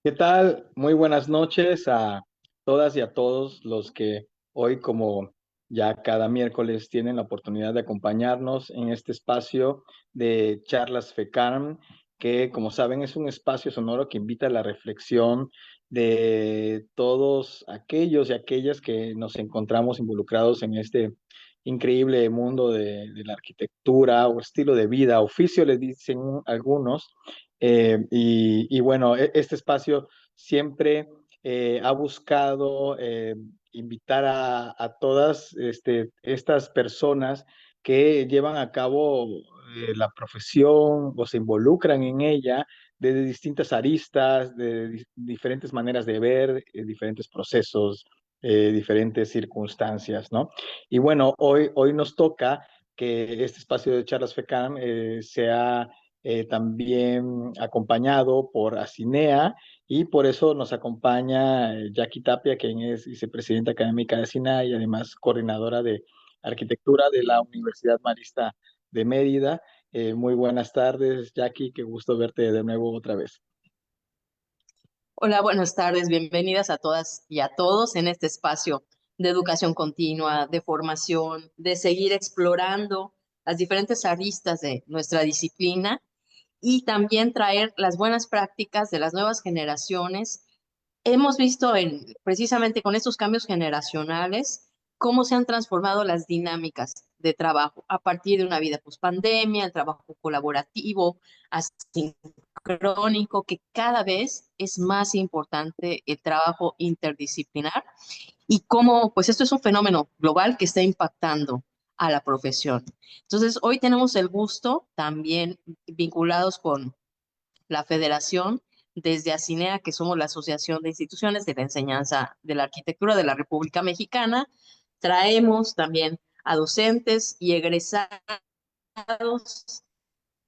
¿Qué tal? Muy buenas noches a todas y a todos los que hoy, como ya cada miércoles, tienen la oportunidad de acompañarnos en este espacio de charlas FECAM, que como saben es un espacio sonoro que invita a la reflexión de todos aquellos y aquellas que nos encontramos involucrados en este increíble mundo de la arquitectura o estilo de vida, oficio les dicen algunos. Y bueno, este espacio siempre ha buscado invitar a todas estas personas que llevan a cabo la profesión o se involucran en ella desde distintas aristas, de diferentes maneras de ver, diferentes procesos, diferentes circunstancias, ¿no? Y bueno, hoy nos toca que este espacio de charlas FECAM sea también acompañado por Acinea, y por eso nos acompaña Jackie Tapia, quien es vicepresidenta académica de Acinea y además coordinadora de arquitectura de la Universidad Marista de Mérida. Muy buenas tardes, Jackie, qué gusto verte de nuevo otra vez. Hola, buenas tardes, bienvenidas a todas y a todos en este espacio de educación continua, de formación, de seguir explorando las diferentes aristas de nuestra disciplina y también traer las buenas prácticas de las nuevas generaciones. Hemos visto precisamente con estos cambios generacionales cómo se han transformado las dinámicas de trabajo a partir de una vida post-pandemia, el trabajo colaborativo, asincrónico, que cada vez es más importante el trabajo interdisciplinar y cómo, pues esto es un fenómeno global que está impactando a la profesión. Entonces, hoy tenemos el gusto también vinculados con la Federación, desde ACINEA, que somos la Asociación de Instituciones de la Enseñanza de la Arquitectura de la República Mexicana. Traemos también a docentes y egresados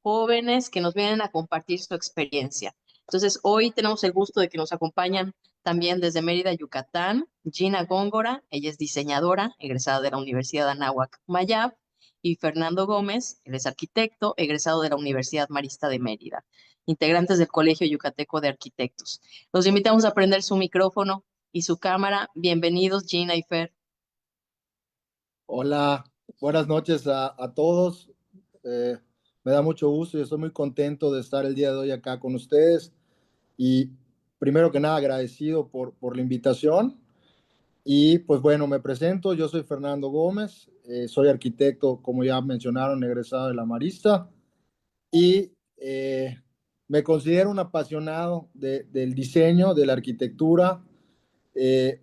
jóvenes que nos vienen a compartir su experiencia. Entonces, hoy tenemos el gusto de que nos acompañan también desde Mérida, Yucatán, Gina Góngora, ella es diseñadora, egresada de la Universidad Anáhuac Mayab, y Fernando Gómez, él es arquitecto, egresado de la Universidad Marista de Mérida, integrantes del Colegio Yucateco de Arquitectos. Los invitamos a prender su micrófono y su cámara. Bienvenidos, Gina y Fer. Hola, buenas noches a todos. Eh, Me da mucho gusto y estoy muy contento de estar el día de hoy acá con ustedes. Y primero que nada, agradecido por la invitación. Y pues bueno, me presento, yo soy Fernando Gómez, soy arquitecto, como ya mencionaron, egresado de la Marista. Y me considero un apasionado del diseño, de la arquitectura,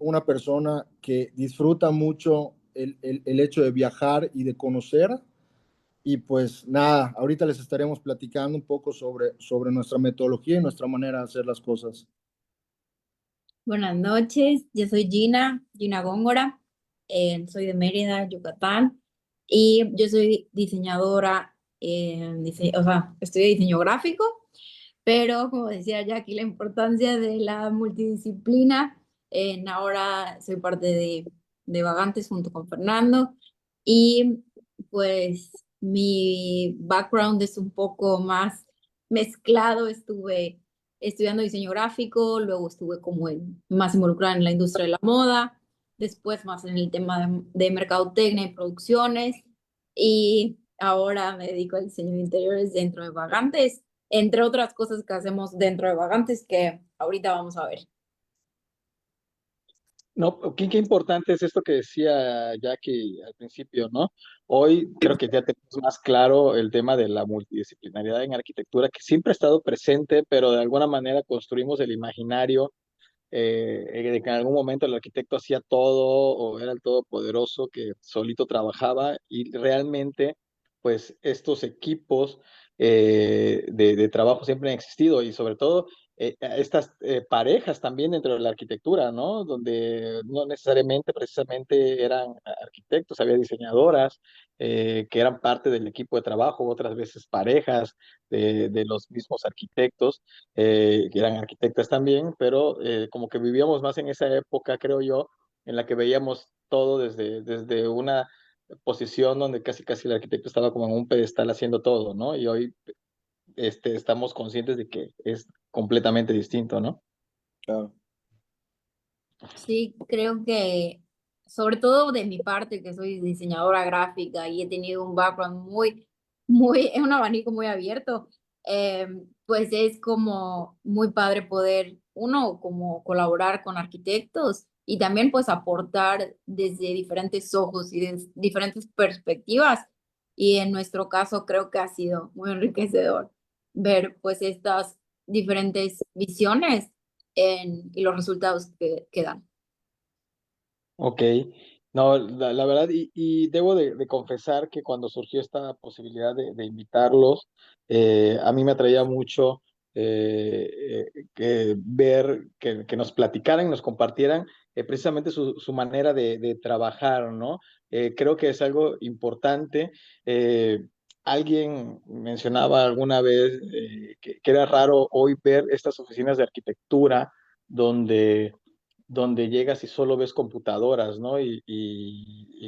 una persona que disfruta mucho el hecho de viajar y de conocer. Y pues nada, ahorita les estaremos platicando un poco sobre nuestra metodología y nuestra manera de hacer las cosas. Buenas noches, yo soy Gina Góngora, soy de Mérida, Yucatán, y yo soy diseñadora, o sea, estudio diseño gráfico, pero como decía Jackie, la importancia de la multidisciplina, ahora soy parte de Vagantes junto con Fernando, y pues mi background es un poco más mezclado. Estuve estudiando diseño gráfico, luego estuve como más involucrada en la industria de la moda, después más en el tema de mercadotecnia y producciones, y ahora me dedico al diseño de interiores dentro de Vagantes, entre otras cosas que hacemos dentro de Vagantes que ahorita vamos a ver. No, qué importante es esto que decía Jackie al principio, ¿no? Hoy creo que ya tenemos más claro el tema de la multidisciplinaridad en arquitectura, que siempre ha estado presente, pero de alguna manera construimos el imaginario de que en algún momento el arquitecto hacía todo o era el todopoderoso que solito trabajaba, y realmente, pues estos equipos de trabajo siempre han existido, y sobre todo estas parejas también dentro de la arquitectura, ¿no? Donde no necesariamente precisamente eran arquitectos, había diseñadoras que eran parte del equipo de trabajo, otras veces parejas de los mismos arquitectos que eran arquitectas también, pero como que vivíamos más en esa época, creo yo, en la que veíamos todo desde una posición donde casi casi el arquitecto estaba como en un pedestal haciendo todo, ¿no? Y hoy estamos conscientes de que es completamente distinto, ¿no? Claro. Sí, creo que, sobre todo de mi parte, que soy diseñadora gráfica y he tenido un background es un abanico muy abierto, pues es como muy padre poder, uno, como colaborar con arquitectos y también pues aportar desde diferentes ojos y desde diferentes perspectivas. Y en nuestro caso creo que ha sido muy enriquecedor ver pues estas diferentes visiones y los resultados que dan. Ok, no, la verdad, y debo de confesar que cuando surgió esta posibilidad de invitarlos, a mí me atraía mucho ver que nos platicaran, nos compartieran precisamente su manera de trabajar, ¿no? Creo que es algo importante. Alguien mencionaba alguna vez que era raro hoy ver estas oficinas de arquitectura donde llegas y solo ves computadoras, ¿no? Y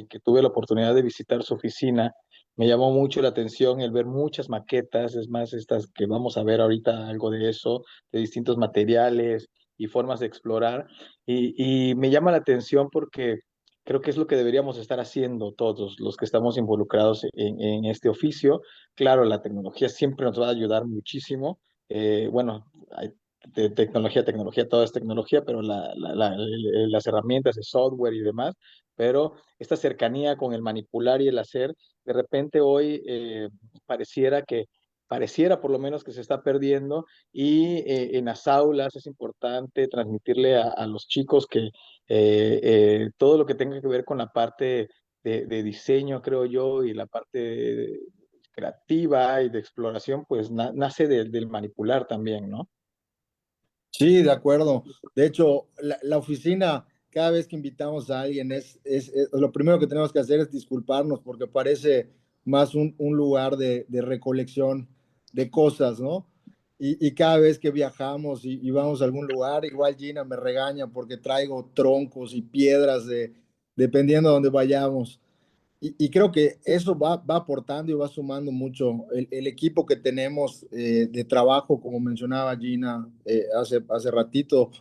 que tuve la oportunidad de visitar su oficina, me llamó mucho la atención el ver muchas maquetas, es más, estas que vamos a ver ahorita, algo de eso, de distintos materiales y formas de explorar. Y me llama la atención porque creo que es lo que deberíamos estar haciendo todos los que estamos involucrados en este oficio. Claro, la tecnología siempre nos va a ayudar muchísimo. Bueno, hay de tecnología, todo es tecnología, pero las herramientas de software y demás, pero esta cercanía con el manipular y el hacer, de repente hoy pareciera por lo menos que se está perdiendo y en las aulas es importante transmitirle a los chicos que todo lo que tenga que ver con la parte de diseño, creo yo, y la parte creativa y de exploración, pues nace del manipular también, ¿no? Sí, de acuerdo. De hecho, la oficina, cada vez que invitamos a alguien, lo primero que tenemos que hacer es disculparnos porque parece más un lugar de recolección de cosas, ¿no? Y cada vez que viajamos y vamos a algún lugar, igual Gina me regaña porque traigo troncos y piedras dependiendo de dónde vayamos. Y creo que eso va aportando y va sumando mucho. El equipo que tenemos de trabajo, como mencionaba Gina hace ratito,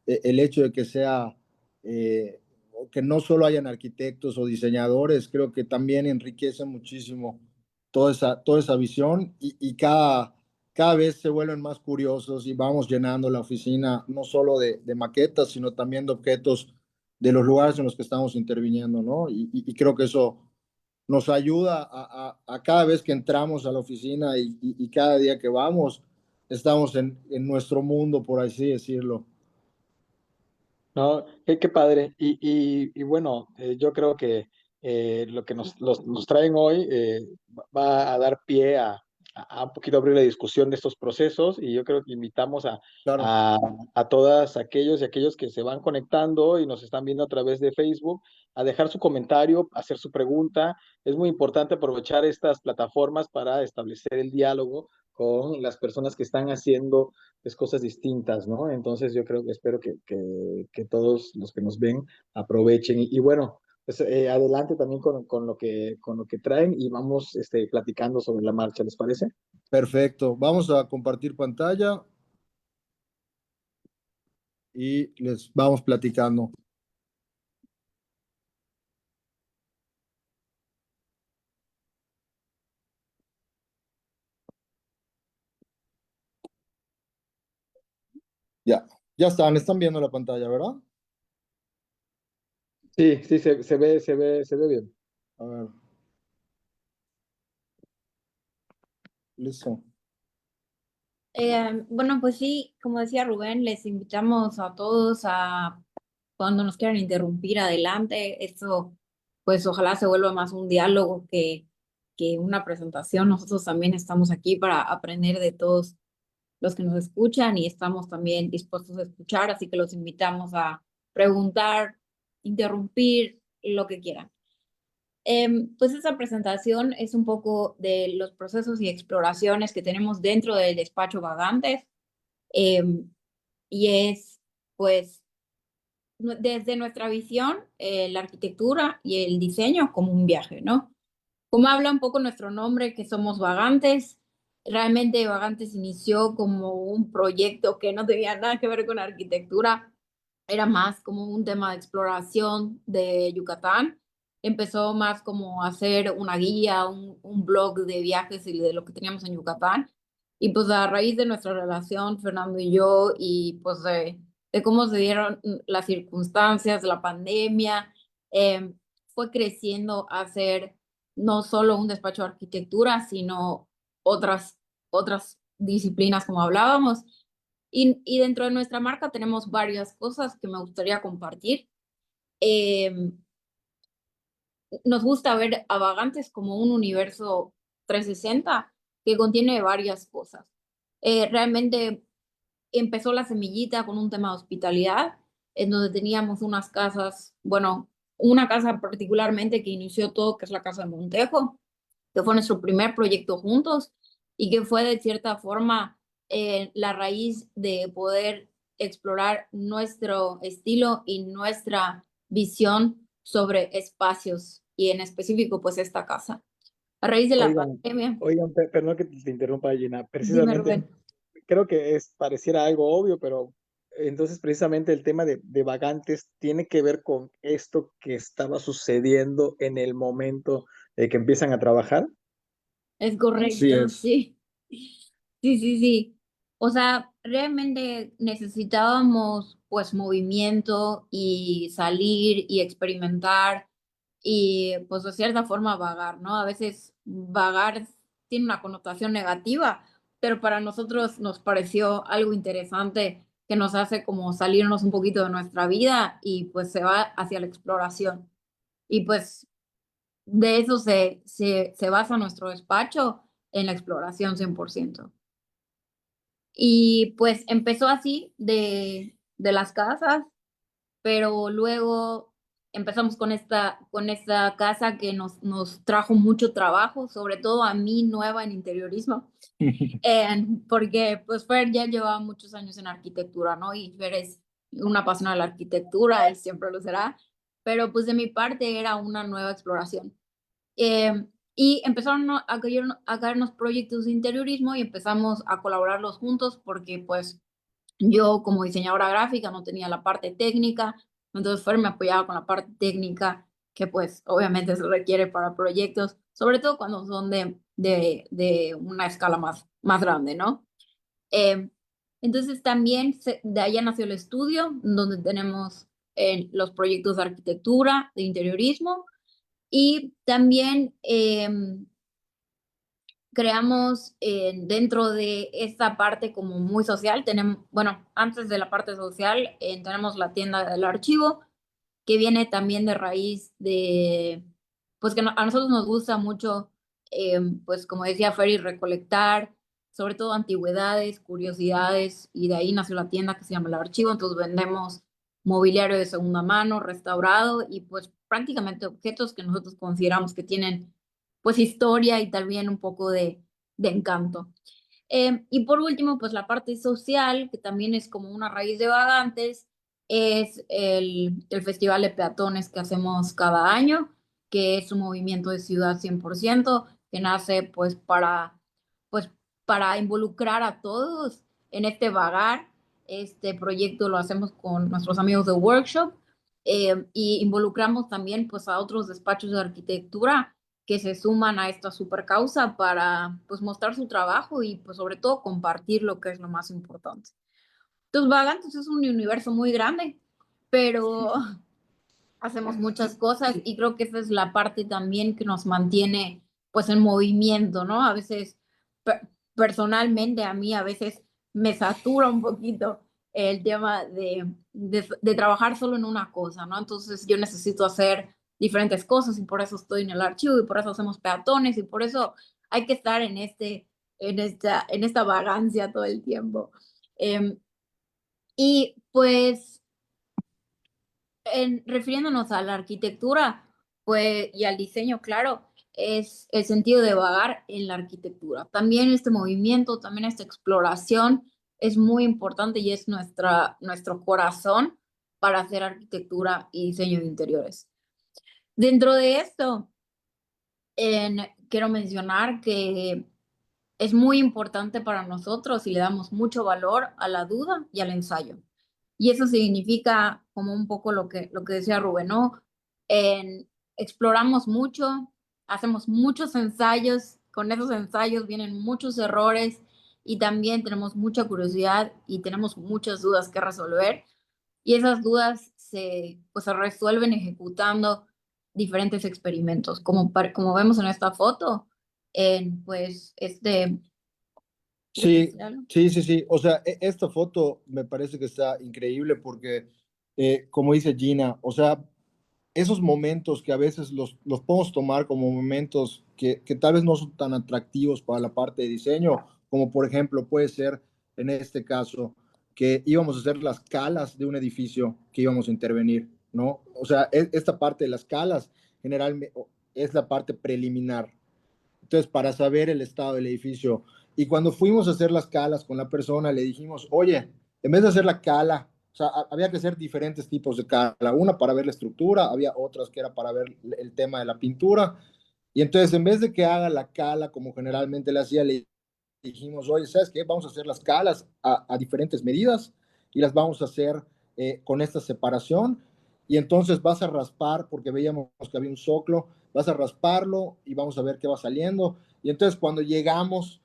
el hecho de que sea, que no solo hayan arquitectos o diseñadores, creo que también enriquece muchísimo toda esa visión y cada vez se vuelven más curiosos y vamos llenando la oficina no solo de maquetas, sino también de objetos de los lugares en los que estamos interviniendo, ¿no? Y creo que eso nos ayuda a cada vez que entramos a la oficina y cada día que vamos, estamos en nuestro mundo, por así decirlo. No, qué padre. Y bueno, yo creo que lo que nos traen hoy va a dar pie a un poquito abrir la discusión de estos procesos y yo creo que invitamos Claro, a, a todas aquellos y aquellos que se van conectando y nos están viendo a través de Facebook a dejar su comentario, a hacer su pregunta. Es muy importante aprovechar estas plataformas para establecer el diálogo con las personas que están haciendo es cosas distintas, ¿no? Entonces yo creo que espero que todos los que nos ven aprovechen y bueno, pues adelante también con lo que traen y vamos platicando sobre la marcha, ¿les parece? perfecto. Vamos a compartir pantalla y les vamos platicando. Ya, ya están viendo la pantalla, ¿verdad? Sí, sí, se ve bien. A ver, listo. Bueno, pues sí, como decía Rubén, les invitamos a todos a cuando nos quieran interrumpir adelante. Esto, pues ojalá se vuelva más un diálogo que una presentación. Nosotros también estamos aquí para aprender de todos los que nos escuchan y estamos también dispuestos a escuchar, así que los invitamos a preguntar, interrumpir, lo que quieran. Pues esta presentación es un poco de los procesos y exploraciones que tenemos dentro del despacho Vagantes. Y es, pues, desde nuestra visión, la arquitectura y el diseño como un viaje, ¿no? Como habla un poco nuestro nombre, que somos vagantes, Realmente Vagantes inició como un proyecto que no tenía nada que ver con arquitectura, era más como un tema de exploración de Yucatán. Empezó más como a hacer una guía, un blog de viajes y de lo que teníamos en Yucatán. Y pues a raíz de nuestra relación, Fernando y yo, y pues de cómo se dieron las circunstancias, la pandemia, fue creciendo a ser no solo un despacho de arquitectura, sino otras, otras disciplinas como hablábamos. Y dentro de nuestra marca tenemos varias cosas que me gustaría compartir. Eh, Nos gusta ver a Vagantes como un universo 360 que contiene varias cosas. Realmente empezó la semillita con un tema de hospitalidad, en donde teníamos unas casas, bueno, una casa particularmente que inició todo, que es la Casa de Montejo, que fue nuestro primer proyecto juntos y que fue de cierta forma la raíz de poder explorar nuestro estilo y nuestra visión sobre espacios y en específico pues esta casa. A raíz de la Oigan, pandemia, perdón que te interrumpa, Gina. dime Precisamente, Rubén. creo que pareciera algo obvio, pero entonces precisamente el tema de Vagantes tiene que ver con esto que estaba sucediendo en el momento de que empiezan a trabajar. Es Así correcto, es. sí. Sí, sí, sí. O sea, realmente necesitábamos pues movimiento y salir y experimentar y pues de cierta forma vagar, ¿no? A veces vagar tiene una connotación negativa, pero para nosotros nos pareció algo interesante que nos hace como salirnos un poquito de nuestra vida y pues se va hacia la exploración. Y pues de eso se basa nuestro despacho en la exploración 100%. Y pues empezó así de las casas, pero luego empezamos con esta casa que nos trajo mucho trabajo, sobre todo a mí nueva en interiorismo, porque pues Fer ya llevaba muchos años en arquitectura, ¿no? Y Fer es una apasionada de la arquitectura y siempre lo será, pero pues de mi parte era una nueva exploración. Y empezaron a caernos proyectos de interiorismo y empezamos a colaborarlos juntos porque pues yo como diseñadora gráfica no tenía la parte técnica, entonces Fer me apoyaba con la parte técnica que pues obviamente se requiere para proyectos, sobre todo cuando son de una escala más grande, ¿no? Eh, entonces también de allá nació el estudio, donde tenemos los proyectos de arquitectura, de interiorismo, y también creamos dentro de esta parte como muy social, tenemos, bueno, antes de la parte social, tenemos la tienda del archivo, que viene también de raíz de, pues que a nosotros nos gusta mucho, pues como decía Ferry, recolectar, sobre todo antigüedades, curiosidades, y de ahí nació la tienda que se llama el archivo, entonces vendemos mobiliario de segunda mano, restaurado, y pues prácticamente objetos que nosotros consideramos que tienen pues historia y también un poco de encanto. Y por último, pues la parte social, que también es como una raíz de Vagantes, es el Festival de Peatones que hacemos cada año, que es un movimiento de ciudad 100%, que nace pues, para involucrar a todos en este vagar. Este proyecto lo hacemos con nuestros amigos de Workshop y involucramos también pues, a otros despachos de arquitectura que se suman a esta super causa para pues mostrar su trabajo y pues sobre todo compartir lo que es lo más importante. Entonces Vagantes es un universo muy grande, pero hacemos muchas cosas y creo que esa es la parte también que nos mantiene pues en movimiento, ¿no? A veces personalmente a mí a veces me satura un poquito el tema de trabajar solo en una cosa, ¿no? Entonces yo necesito hacer diferentes cosas y por eso estoy en el archivo y por eso hacemos peatones y por eso hay que estar en esta vagancia todo el tiempo. Y pues refiriéndonos a la arquitectura pues, y al diseño, claro, es el sentido de vagar en la arquitectura. También este movimiento, también esta exploración es muy importante y es nuestro corazón para hacer arquitectura y diseño de interiores. Dentro de esto, quiero mencionar que es muy importante para nosotros y le damos mucho valor a la duda y al ensayo. Y eso significa como un poco lo que decía Rubén, ¿no? Exploramos mucho, hacemos muchos ensayos, con esos ensayos vienen muchos errores y también tenemos mucha curiosidad y tenemos muchas dudas que resolver. Y esas dudas pues, se resuelven ejecutando diferentes experimentos, como vemos en esta foto, pues Sí, sí, sí, sí. O sea, esta foto me parece que está increíble porque, como dice Gina, o sea, esos momentos que a veces los podemos tomar como momentos que tal vez no son tan atractivos para la parte de diseño, como por ejemplo puede ser en este caso que íbamos a hacer las calas de un edificio que íbamos a intervenir, ¿no? O sea, esta parte de las calas generalmente es la parte preliminar. Entonces, para saber el estado del edificio. Y cuando fuimos a hacer las calas con la persona, le dijimos, oye, en vez de hacer la cala, o sea, había que hacer diferentes tipos de cala. Una para ver la estructura, había otras que era para ver el tema de la pintura. Y entonces, en vez de que haga la cala como generalmente le hacía, le dijimos, oye, ¿sabes qué? Vamos a hacer las calas a diferentes medidas y las vamos a hacer con esta separación. Y entonces vas a raspar, porque veíamos que había un soclo, vas a rasparlo y vamos a ver qué va saliendo. Y entonces cuando llegamos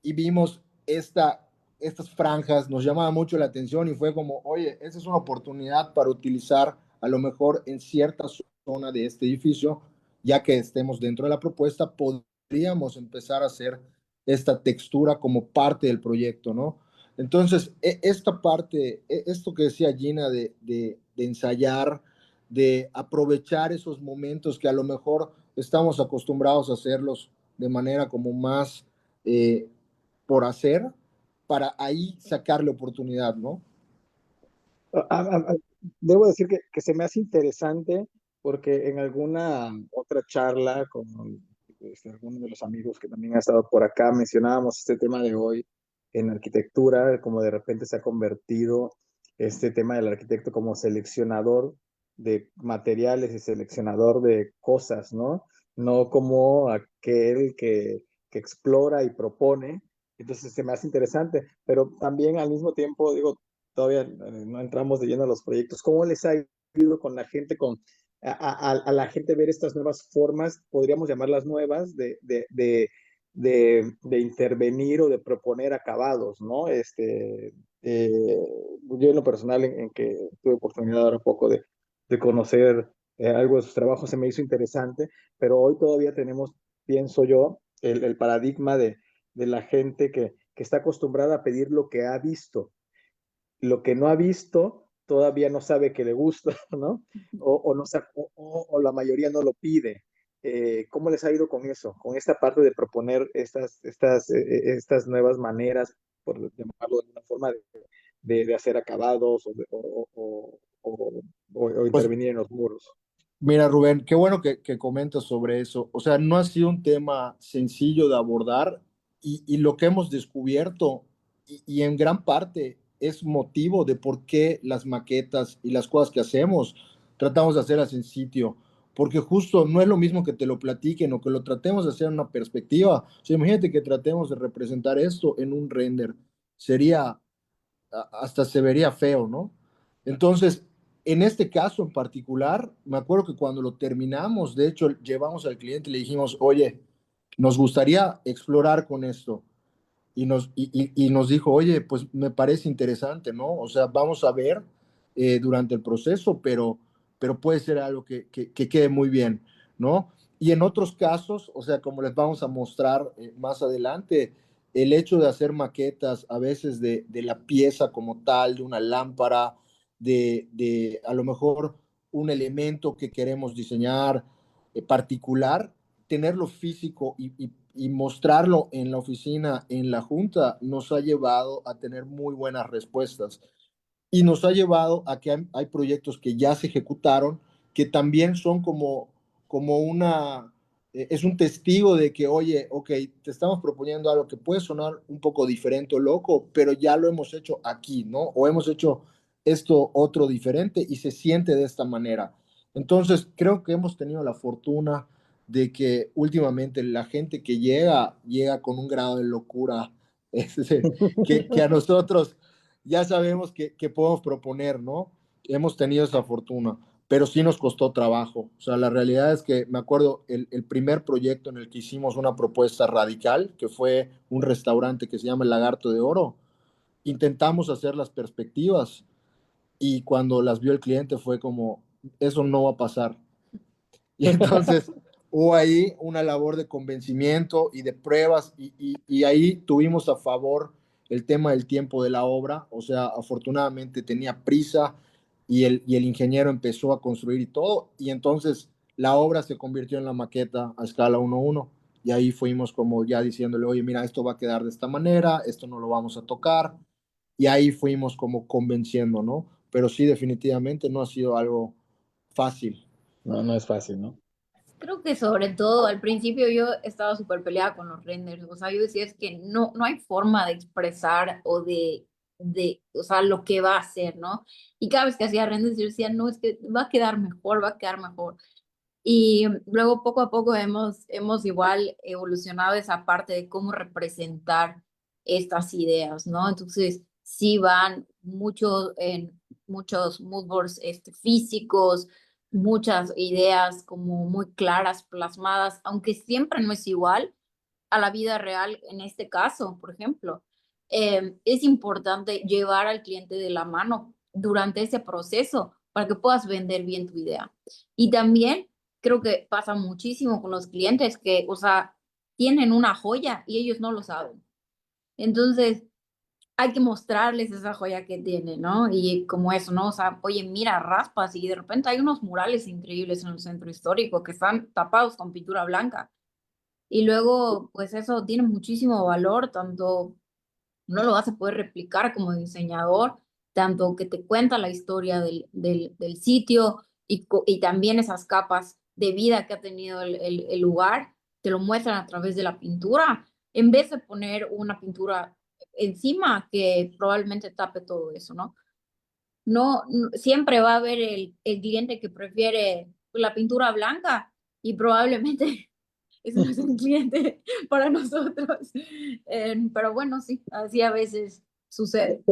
y vimos estas franjas, nos llamaba mucho la atención y fue como, oye, esa es una oportunidad para utilizar a lo mejor en cierta zona de este edificio, ya que estemos dentro de la propuesta, podríamos empezar a hacer esta textura como parte del proyecto, ¿no? Entonces, esta parte, esto que decía Gina de ensayar, de aprovechar esos momentos que a lo mejor estamos acostumbrados a hacerlos de manera como más por hacer, para ahí sacarle oportunidad, ¿no? A- a- a- Debo decir que se me hace interesante porque en alguna otra charla con algunos de los amigos que también ha estado por acá mencionábamos este tema de hoy en arquitectura, como de repente se ha convertido este tema del arquitecto como seleccionador de materiales y seleccionador de cosas, ¿no? No como aquel que explora y propone. Entonces se me hace interesante, pero también al mismo tiempo digo, todavía no entramos de lleno a los proyectos. ¿Cómo les ha ido con la gente, a la gente ver estas nuevas formas, podríamos llamarlas nuevas, de intervenir o de proponer acabados, ¿no? Yo en lo personal, en que tuve oportunidad ahora un poco de conocer algo de sus trabajos, se me hizo interesante, pero hoy todavía tenemos, pienso yo, el paradigma de la gente que está acostumbrada a pedir lo que ha visto, lo que no ha visto todavía no sabe que le gusta, ¿no? No sabe, o la mayoría no lo pide. ¿Cómo les ha ido con eso? Con esta parte de proponer estas nuevas maneras, por llamarlo de alguna forma, de hacer acabados o Pues intervenir en los muros. mira, Rubén, qué bueno que comentas sobre eso. O sea, no ha sido un tema sencillo de abordar y lo que hemos descubierto y en gran parte es motivo de por qué las maquetas y las cosas que hacemos tratamos de hacerlas en sitio. Porque justo no es lo mismo que te lo platiquen o que lo tratemos de hacer en una perspectiva. O sea, imagínate que tratemos de representar esto en un render. Sería hasta se vería feo, ¿no? Entonces, en este caso en particular, me acuerdo que cuando lo terminamos, de hecho, llevamos al cliente y le dijimos, oye, nos gustaría explorar con esto. Y nos dijo, oye, pues me parece interesante, ¿no? O sea, vamos a ver durante el proceso, pero puede ser algo que quede muy bien, ¿no? Y en otros casos, o sea, como les vamos a mostrar más adelante, el hecho de hacer maquetas a veces de la pieza como tal, de una lámpara, de a lo mejor un elemento que queremos diseñar particular, tenerlo físico y mostrarlo en la oficina, en la junta, nos ha llevado a tener muy buenas respuestas y nos ha llevado a que hay proyectos que ya se ejecutaron, que también son como es un testigo de que, oye, ok, te estamos proponiendo algo que puede sonar un poco diferente o loco, pero ya lo hemos hecho aquí, ¿no? O hemos hecho esto otro diferente y se siente de esta manera. Entonces, creo que hemos tenido la fortuna de que últimamente la gente que llega con un grado de locura que a nosotros ya sabemos que podemos proponer, ¿no? Hemos tenido esa fortuna, pero sí nos costó trabajo. O sea, la realidad es que me acuerdo el primer proyecto en el que hicimos una propuesta radical, que fue un restaurante que se llama El Lagarto de Oro. Intentamos hacer las perspectivas y cuando las vio el cliente fue como, eso no va a pasar. Y entonces hubo ahí una labor de convencimiento y de pruebas y ahí tuvimos a favor el tema del tiempo de la obra. O sea, afortunadamente tenía prisa y el ingeniero empezó a construir y todo. Y entonces la obra se convirtió en la maqueta a escala 1:1. Y ahí fuimos como ya diciéndole, oye, mira, esto va a quedar de esta manera, esto no lo vamos a tocar. Y ahí fuimos como convenciendo, ¿no? Pero sí, definitivamente no ha sido algo fácil. No, no es fácil, ¿no? Creo que sobre todo al principio yo estaba súper peleada con los renders, o sea, yo decía es que no hay forma de expresar o o sea, lo que va a hacer, ¿no? Y cada vez que hacía renders yo decía, no, es que va a quedar mejor, va a quedar mejor. Y luego poco a poco hemos igual evolucionado esa parte de cómo representar estas ideas, ¿no? Entonces, sí van en muchos mood boards físicos, muchas ideas como muy claras, plasmadas, aunque siempre no es igual a la vida real en este caso, por ejemplo. Es importante llevar al cliente de la mano durante ese proceso para que puedas vender bien tu idea. Y también creo que pasa muchísimo con los clientes que, o sea, tienen una joya y ellos no lo saben. Entonces, hay que mostrarles esa joya que tienen, ¿no? Y como eso, ¿no? O sea, oye, mira, raspas y de repente hay unos murales increíbles en el centro histórico que están tapados con pintura blanca. Y luego, pues eso tiene muchísimo valor, tanto no lo vas a poder replicar como diseñador, tanto que te cuenta la historia del sitio y también esas capas de vida que ha tenido el lugar, te lo muestran a través de la pintura, en vez de poner una pintura encima que probablemente tape todo eso, ¿no? Siempre va a haber el cliente que prefiere la pintura blanca y probablemente ese no es un cliente para nosotros. Pero bueno, sí, así a veces sucede.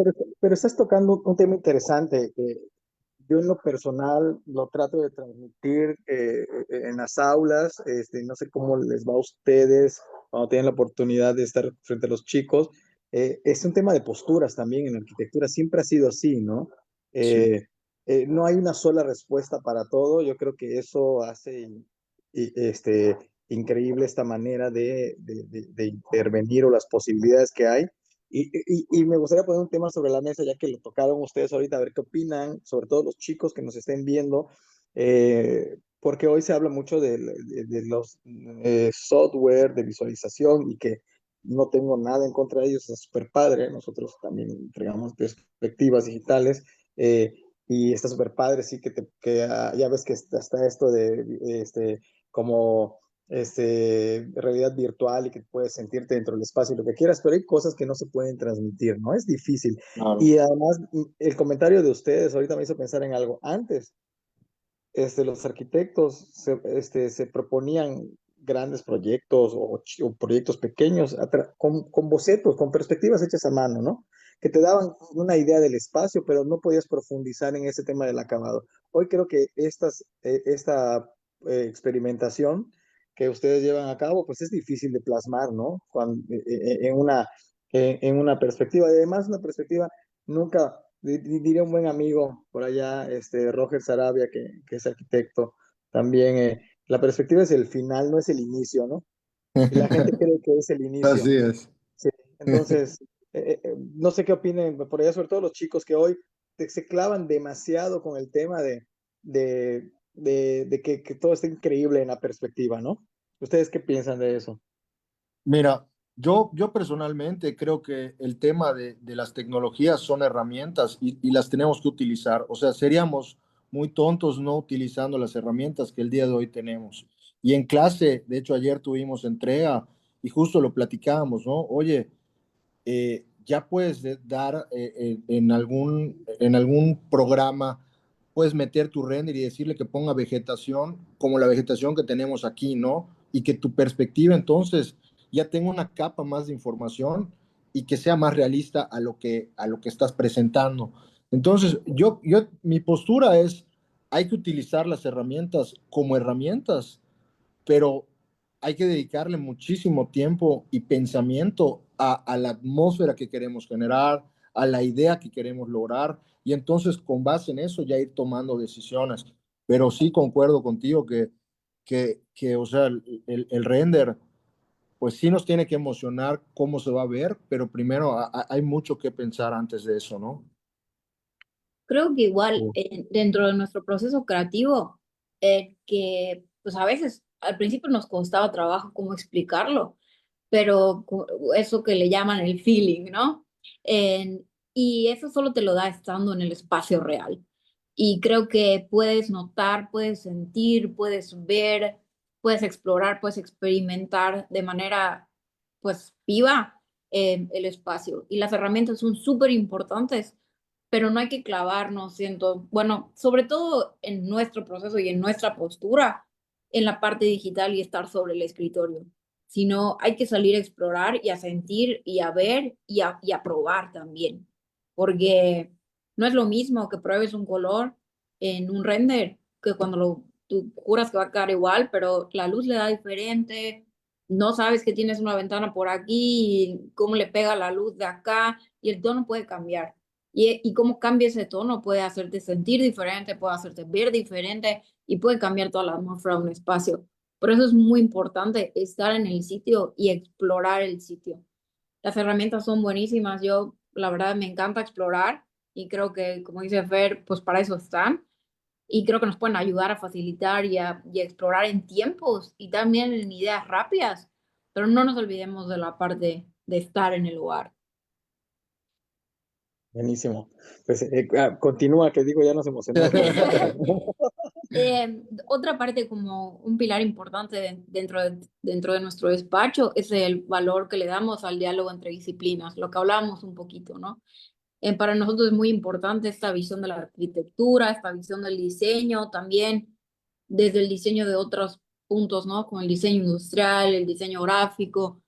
Pero estás tocando un tema interesante que yo en lo personal lo trato de transmitir en las aulas. No sé cómo les va a ustedes cuando tienen la oportunidad de estar frente a los chicos. Es un tema de posturas también en la arquitectura, siempre ha sido así, ¿no? Sí. No hay una sola respuesta para todo. Yo creo que eso hace increíble esta manera de intervenir o las posibilidades que hay. Y me gustaría poner un tema sobre la mesa, ya que lo tocaron ustedes ahorita, a ver qué opinan, sobre todo los chicos que nos estén viendo, porque hoy se habla mucho de los software de visualización y que no tengo nada en contra de ellos, es súper padre. Nosotros también entregamos perspectivas digitales y está súper padre, sí, ya ves que está esto de como realidad virtual y que puedes sentirte dentro del espacio y lo que quieras, pero hay cosas que no se pueden transmitir, ¿no? Es difícil. Claro. Y además, el comentario de ustedes ahorita me hizo pensar en algo. Antes, los arquitectos se proponían grandes proyectos o proyectos pequeños con bocetos, con perspectivas hechas a mano, ¿no? Que te daban una idea del espacio, pero no podías profundizar en ese tema del acabado. Hoy creo que esta experimentación que ustedes llevan a cabo, pues es difícil de plasmar, ¿no? En una perspectiva, y además una perspectiva nunca diría un buen amigo por allá, Roger Sarabia, que es arquitecto, también, la perspectiva es el final, no es el inicio, ¿no? Y la gente cree que es el inicio. Así es. Sí. Entonces, no sé qué opinen por allá, sobre todo los chicos que hoy se clavan demasiado con el tema de que todo está increíble en la perspectiva, ¿no? ¿Ustedes qué piensan de eso? Mira, yo personalmente creo que el tema de las tecnologías son herramientas y las tenemos que utilizar. O sea, seríamos muy tontos no utilizando las herramientas que el día de hoy tenemos. Y en clase, de hecho, ayer tuvimos entrega y justo lo platicábamos, ¿no? Oye, ya puedes dar en algún programa puedes meter tu render y decirle que ponga vegetación como la vegetación que tenemos aquí, ¿no? Y que tu perspectiva entonces ya tenga una capa más de información y que sea más realista a lo que estás presentando. Entonces, mi postura es, hay que utilizar las herramientas como herramientas, pero hay que dedicarle muchísimo tiempo y pensamiento a la atmósfera que queremos generar, a la idea que queremos lograr, y entonces con base en eso ya ir tomando decisiones. Pero sí concuerdo contigo que o sea, el render, pues sí nos tiene que emocionar cómo se va a ver, pero primero hay mucho que pensar antes de eso, ¿no? Creo que igual dentro de nuestro proceso creativo, que pues a veces al principio nos costaba trabajo cómo explicarlo, pero eso que le llaman el feeling, ¿no? Y eso solo te lo da estando en el espacio real. Y creo que puedes notar, puedes sentir, puedes ver, puedes explorar, puedes experimentar de manera, pues, viva el espacio. Y las herramientas son súper importantes, pero no hay que clavarnos, siento, bueno, sobre todo en nuestro proceso y en nuestra postura en la parte digital y estar sobre el escritorio, sino hay que salir a explorar y a sentir y a ver y a probar también, porque no es lo mismo que pruebes un color en un render que cuando tú juras que va a quedar igual, pero la luz le da diferente, no sabes que tienes una ventana por aquí y cómo le pega la luz de acá y el tono puede cambiar. Y cómo cambia ese tono puede hacerte sentir diferente, puede hacerte ver diferente y puede cambiar toda la atmósfera de un espacio. Por eso es muy importante estar en el sitio y explorar el sitio. Las herramientas son buenísimas. Yo, la verdad, me encanta explorar y creo que, como dice Fer, pues para eso están. Y creo que nos pueden ayudar a facilitar y a explorar en tiempos y también en ideas rápidas. Pero no nos olvidemos de la parte de estar en el lugar. Buenísimo. Pues continúa, que digo, ya nos emocionó. Otra parte como un pilar importante dentro de nuestro despacho es el valor que le damos al diálogo entre disciplinas, lo que hablábamos un poquito, ¿no? Para nosotros es muy importante esta visión de la arquitectura, esta visión del diseño, también desde el diseño de otros puntos, ¿no? Como el diseño industrial, el diseño gráfico.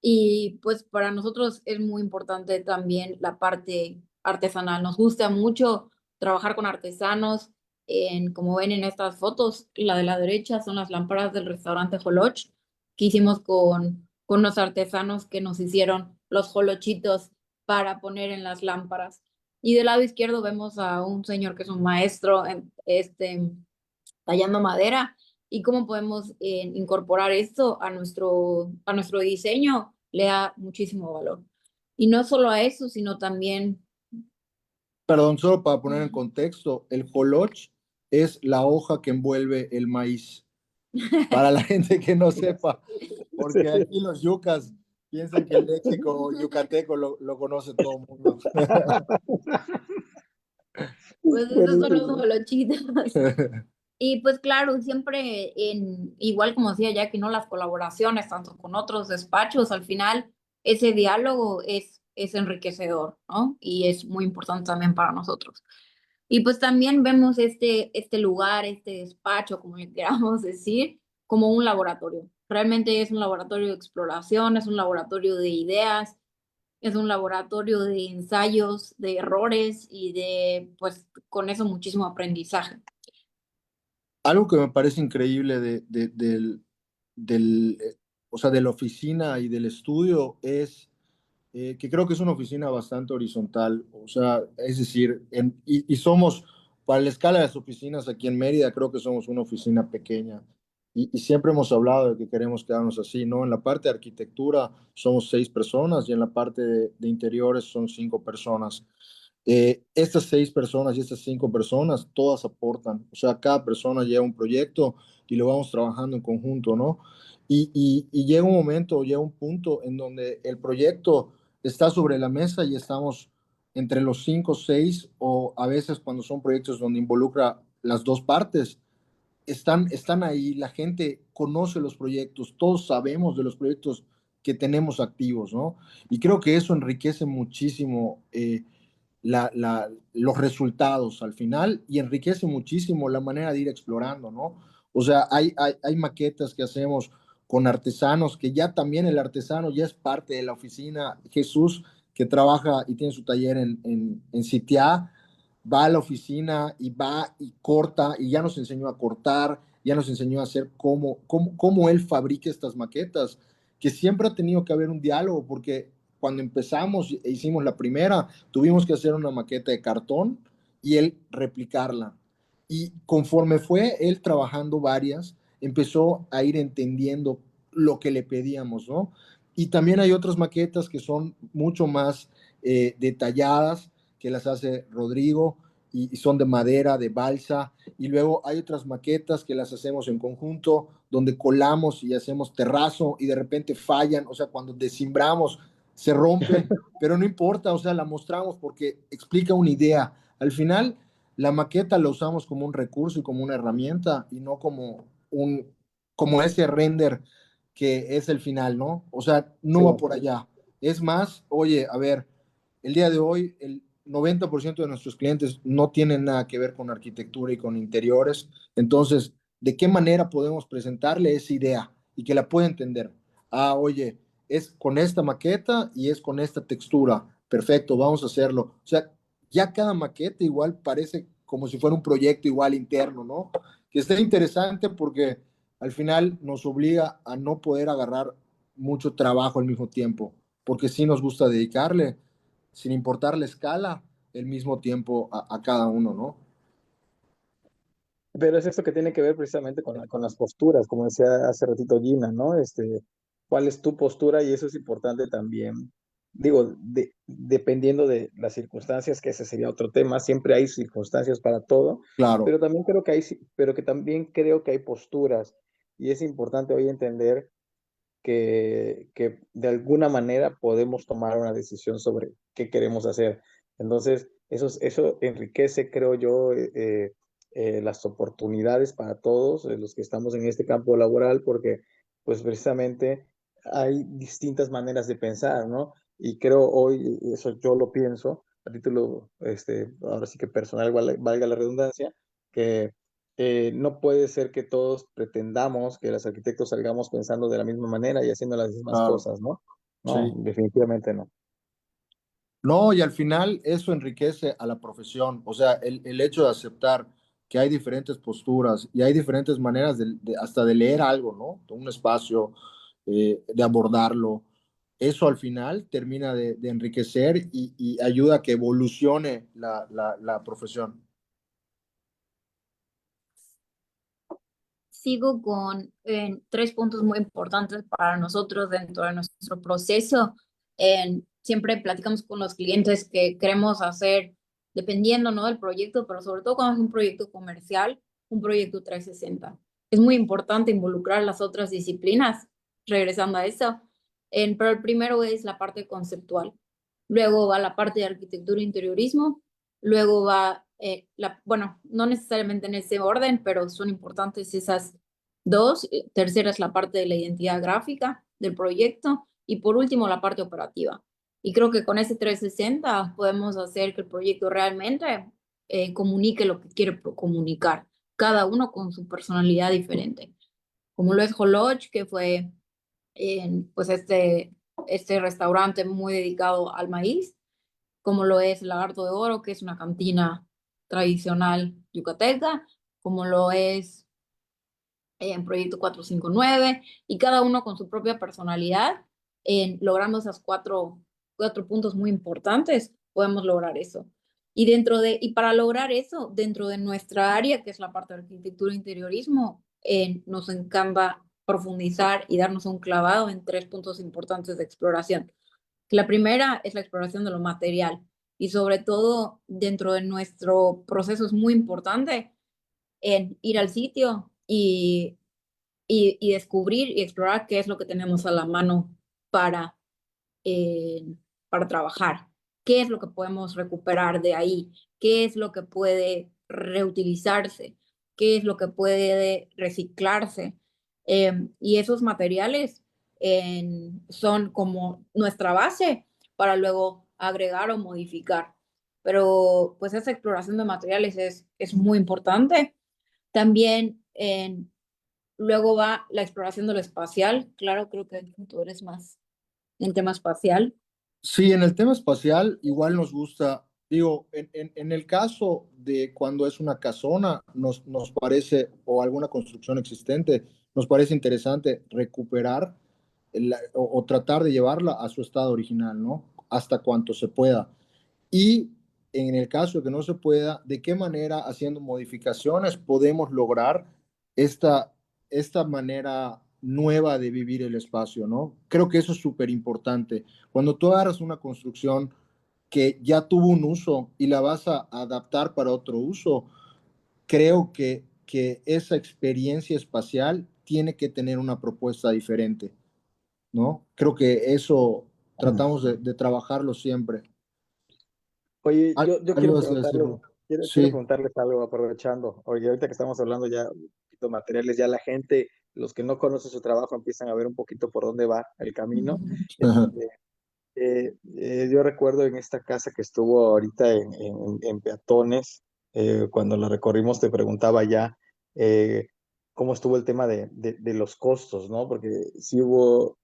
Y pues para nosotros es muy importante también la parte artesanal. Nos gusta mucho trabajar con artesanos. Como ven en estas fotos, la de la derecha son las lámparas del restaurante Joloch, que hicimos con los artesanos que nos hicieron los jolochitos para poner en las lámparas. Y del lado izquierdo vemos a un señor que es un maestro tallando madera y cómo podemos incorporar esto a nuestro diseño, le da muchísimo valor. Y no solo a eso, sino también... Perdón, solo para poner en contexto, el joloch es la hoja que envuelve el maíz. Para la gente que no sepa, porque aquí los yucas piensan que el léxico yucateco lo conoce todo el mundo. Pues esos son los jolochitos. Y pues claro, siempre igual como decía Jackie, ¿no? Las colaboraciones, tanto con otros despachos, al final ese diálogo es enriquecedor, ¿no? Y es muy importante también para nosotros. Y pues también vemos este lugar, este despacho, como le queramos decir, como un laboratorio. Realmente es un laboratorio de exploración, es un laboratorio de ideas, es un laboratorio de ensayos, de errores y de, pues, con eso muchísimo aprendizaje. Algo que me parece increíble o sea, de la oficina y del estudio es que creo que es una oficina bastante horizontal, o sea, es decir, y somos, para la escala de las oficinas aquí en Mérida, creo que somos una oficina pequeña. Y siempre hemos hablado de que queremos quedarnos así, ¿no? En la parte de arquitectura somos 6 personas y en la parte de interiores son 5 personas. Estas 6 personas y estas 5 personas, todas aportan, o sea, cada persona lleva un proyecto y lo vamos trabajando en conjunto, ¿no? Y llega un momento, llega un punto en donde el proyecto está sobre la mesa y estamos entre los 5 o 6, o a veces cuando son proyectos donde involucra las dos partes, están ahí, la gente conoce los proyectos, todos sabemos de los proyectos que tenemos activos, ¿no? Y creo que eso enriquece muchísimo los resultados al final y enriquece muchísimo la manera de ir explorando, ¿no? O sea, hay maquetas que hacemos con artesanos, que ya también el artesano ya es parte de la oficina. Jesús, que trabaja y tiene su taller en Sitiá, va a la oficina y va y corta, y ya nos enseñó a cortar, ya nos enseñó a hacer cómo él fabrica estas maquetas, que siempre ha tenido que haber un diálogo, porque cuando empezamos e hicimos la primera, tuvimos que hacer una maqueta de cartón y él replicarla. Y conforme fue él trabajando varias, empezó a ir entendiendo lo que le pedíamos, ¿no? Y también hay otras maquetas que son mucho más detalladas, que las hace Rodrigo, y son de madera, de balsa, y luego hay otras maquetas que las hacemos en conjunto, donde colamos y hacemos terrazo y de repente fallan, o sea, cuando desimbramos se rompen, pero no importa, o sea, la mostramos porque explica una idea. Al final, la maqueta la usamos como un recurso y como una herramienta y no como ese render que es el final, ¿no? O sea, no Sí. va por allá. Es más, oye, a ver, el día de hoy el 90% de nuestros clientes no tienen nada que ver con arquitectura y con interiores. Entonces, ¿de qué manera podemos presentarle esa idea y que la pueda entender? Ah, oye, es con esta maqueta y es con esta textura. Perfecto, vamos a hacerlo. O sea, ya cada maqueta igual parece como si fuera un proyecto igual interno, ¿no? Que está interesante porque al final nos obliga a no poder agarrar mucho trabajo al mismo tiempo, porque sí nos gusta dedicarle, sin importar la escala, el mismo tiempo a cada uno, ¿no? Pero es esto que tiene que ver precisamente con las posturas, como decía hace ratito Gina, ¿no? ¿Cuál es tu postura? Y eso es importante también. Digo, dependiendo de las circunstancias, que ese sería otro tema, siempre hay circunstancias para todo, Claro, pero también creo que pero que también creo que hay posturas. Y es importante hoy entender que de alguna manera podemos tomar una decisión sobre qué queremos hacer. Entonces, eso enriquece, creo yo, las oportunidades para todos los que estamos en este campo laboral, porque pues precisamente hay distintas maneras de pensar, ¿no? Y creo hoy, eso yo lo pienso, a título, ahora sí que personal, valga la redundancia, que no puede ser que todos pretendamos que los arquitectos salgamos pensando de la misma manera y haciendo las mismas claro, cosas, ¿no? No, sí. definitivamente no. No, y al final eso enriquece a la profesión. O sea, el hecho de aceptar que hay diferentes posturas y hay diferentes maneras hasta de leer algo, ¿no? De un espacio, de abordarlo. Eso al final termina de enriquecer y ayuda a que evolucione la profesión. Sigo con tres puntos muy importantes para nosotros dentro de nuestro proceso. Siempre platicamos con los clientes que queremos hacer, dependiendo, ¿no?, del proyecto, pero sobre todo cuando es un proyecto comercial, un proyecto 360. Es muy importante involucrar las otras disciplinas, regresando a eso. Pero el primero es la parte conceptual. Luego va la parte de arquitectura e interiorismo. Luego va, bueno, no necesariamente en ese orden, pero son importantes esas dos. Tercera es la parte de la identidad gráfica del proyecto. Y por último, la parte operativa. Y creo que con ese 360 podemos hacer que el proyecto realmente comunique lo que quiere comunicar, cada uno con su personalidad diferente. Como lo es Holoch, que fue pues este restaurante muy dedicado al maíz, como lo es el Lagarto de Oro, que es una cantina tradicional yucateca, como lo es en Proyecto 459, y cada uno con su propia personalidad, logrando esas cuatro puntos muy importantes, podemos lograr eso. Y para lograr eso, dentro de nuestra área, que es la parte de arquitectura e interiorismo, nos encanta profundizar y darnos un clavado en tres puntos importantes de exploración. La primera es la exploración de lo material, y sobre todo dentro de nuestro proceso es muy importante en ir al sitio y descubrir y explorar qué es lo que tenemos a la mano para, eh, para trabajar, qué es lo que podemos recuperar de ahí, qué es lo que puede reutilizarse, qué es lo que puede reciclarse. Y esos materiales son como nuestra base para luego agregar o modificar. pero pues esa exploración de materiales es muy importante. También luego va la exploración de lo espacial. Claro, creo que tú eres más en tema espacial. Sí, en el tema espacial igual nos gusta, digo, en el caso de cuando es una casona, nos parece, o alguna construcción existente, nos parece interesante recuperar o tratar de llevarla a su estado original, ¿no? Hasta cuanto se pueda. Y en el caso de que no se pueda, ¿de qué manera, haciendo modificaciones, podemos lograr esta, esta manera nueva de vivir el espacio, ¿no? Creo que eso es súper importante. Cuando tú agarras una construcción que ya tuvo un uso y la vas a adaptar para otro uso, creo que esa experiencia espacial tiene que tener una propuesta diferente, ¿no? Creo que eso tratamos de trabajarlo siempre. Oye, yo quiero Algo así preguntarles, decirlo. quiero Sí. preguntarles algo aprovechando. Oye, ahorita que estamos hablando ya un poquito de materiales, ya la gente, los que no conocen su trabajo, empiezan a ver un poquito por dónde va el camino. Ajá. Este, yo recuerdo en esta casa que estuvo ahorita en Peatones, cuando la recorrimos, te preguntaba ya cómo estuvo el tema de los costos, ¿no? Porque sí hubo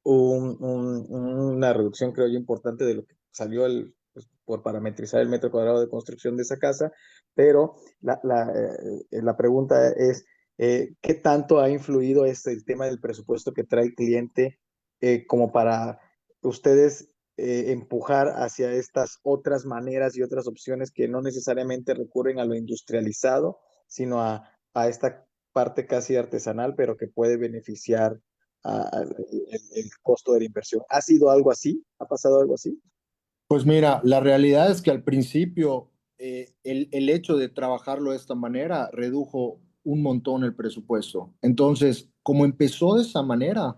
una reducción, creo yo, importante de lo que salió pues, por parametrizar el metro cuadrado de construcción de esa casa, pero la pregunta es, ¿qué tanto ha influido el tema del presupuesto que trae el cliente como para ustedes empujar hacia estas otras maneras y otras opciones que no necesariamente recurren a lo industrializado, sino a esta parte casi artesanal, pero que puede beneficiar el costo de la inversión? ¿Ha sido algo así? ¿Ha pasado algo así? Pues mira, la realidad es que al principio el hecho de trabajarlo de esta manera redujo un montón el presupuesto. Entonces, como empezó de esa manera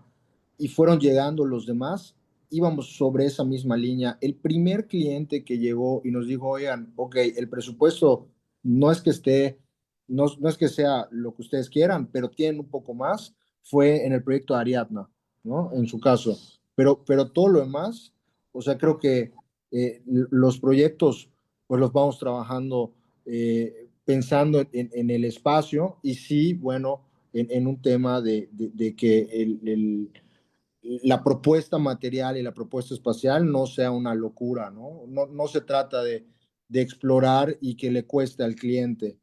y fueron llegando los demás, íbamos sobre esa misma línea. El primer cliente que llegó y nos dijo, oigan, ok, el presupuesto no es que esté, no es que sea lo que ustedes quieran, pero tienen un poco más, fue en el proyecto de Ariadna, ¿no? En su caso. Pero todo lo demás, o sea, creo que los proyectos pues los vamos trabajando pensando en el espacio y sí, bueno, en un tema de que la propuesta material y la propuesta espacial no sea una locura, ¿no? No se trata de explorar y que le cueste al cliente,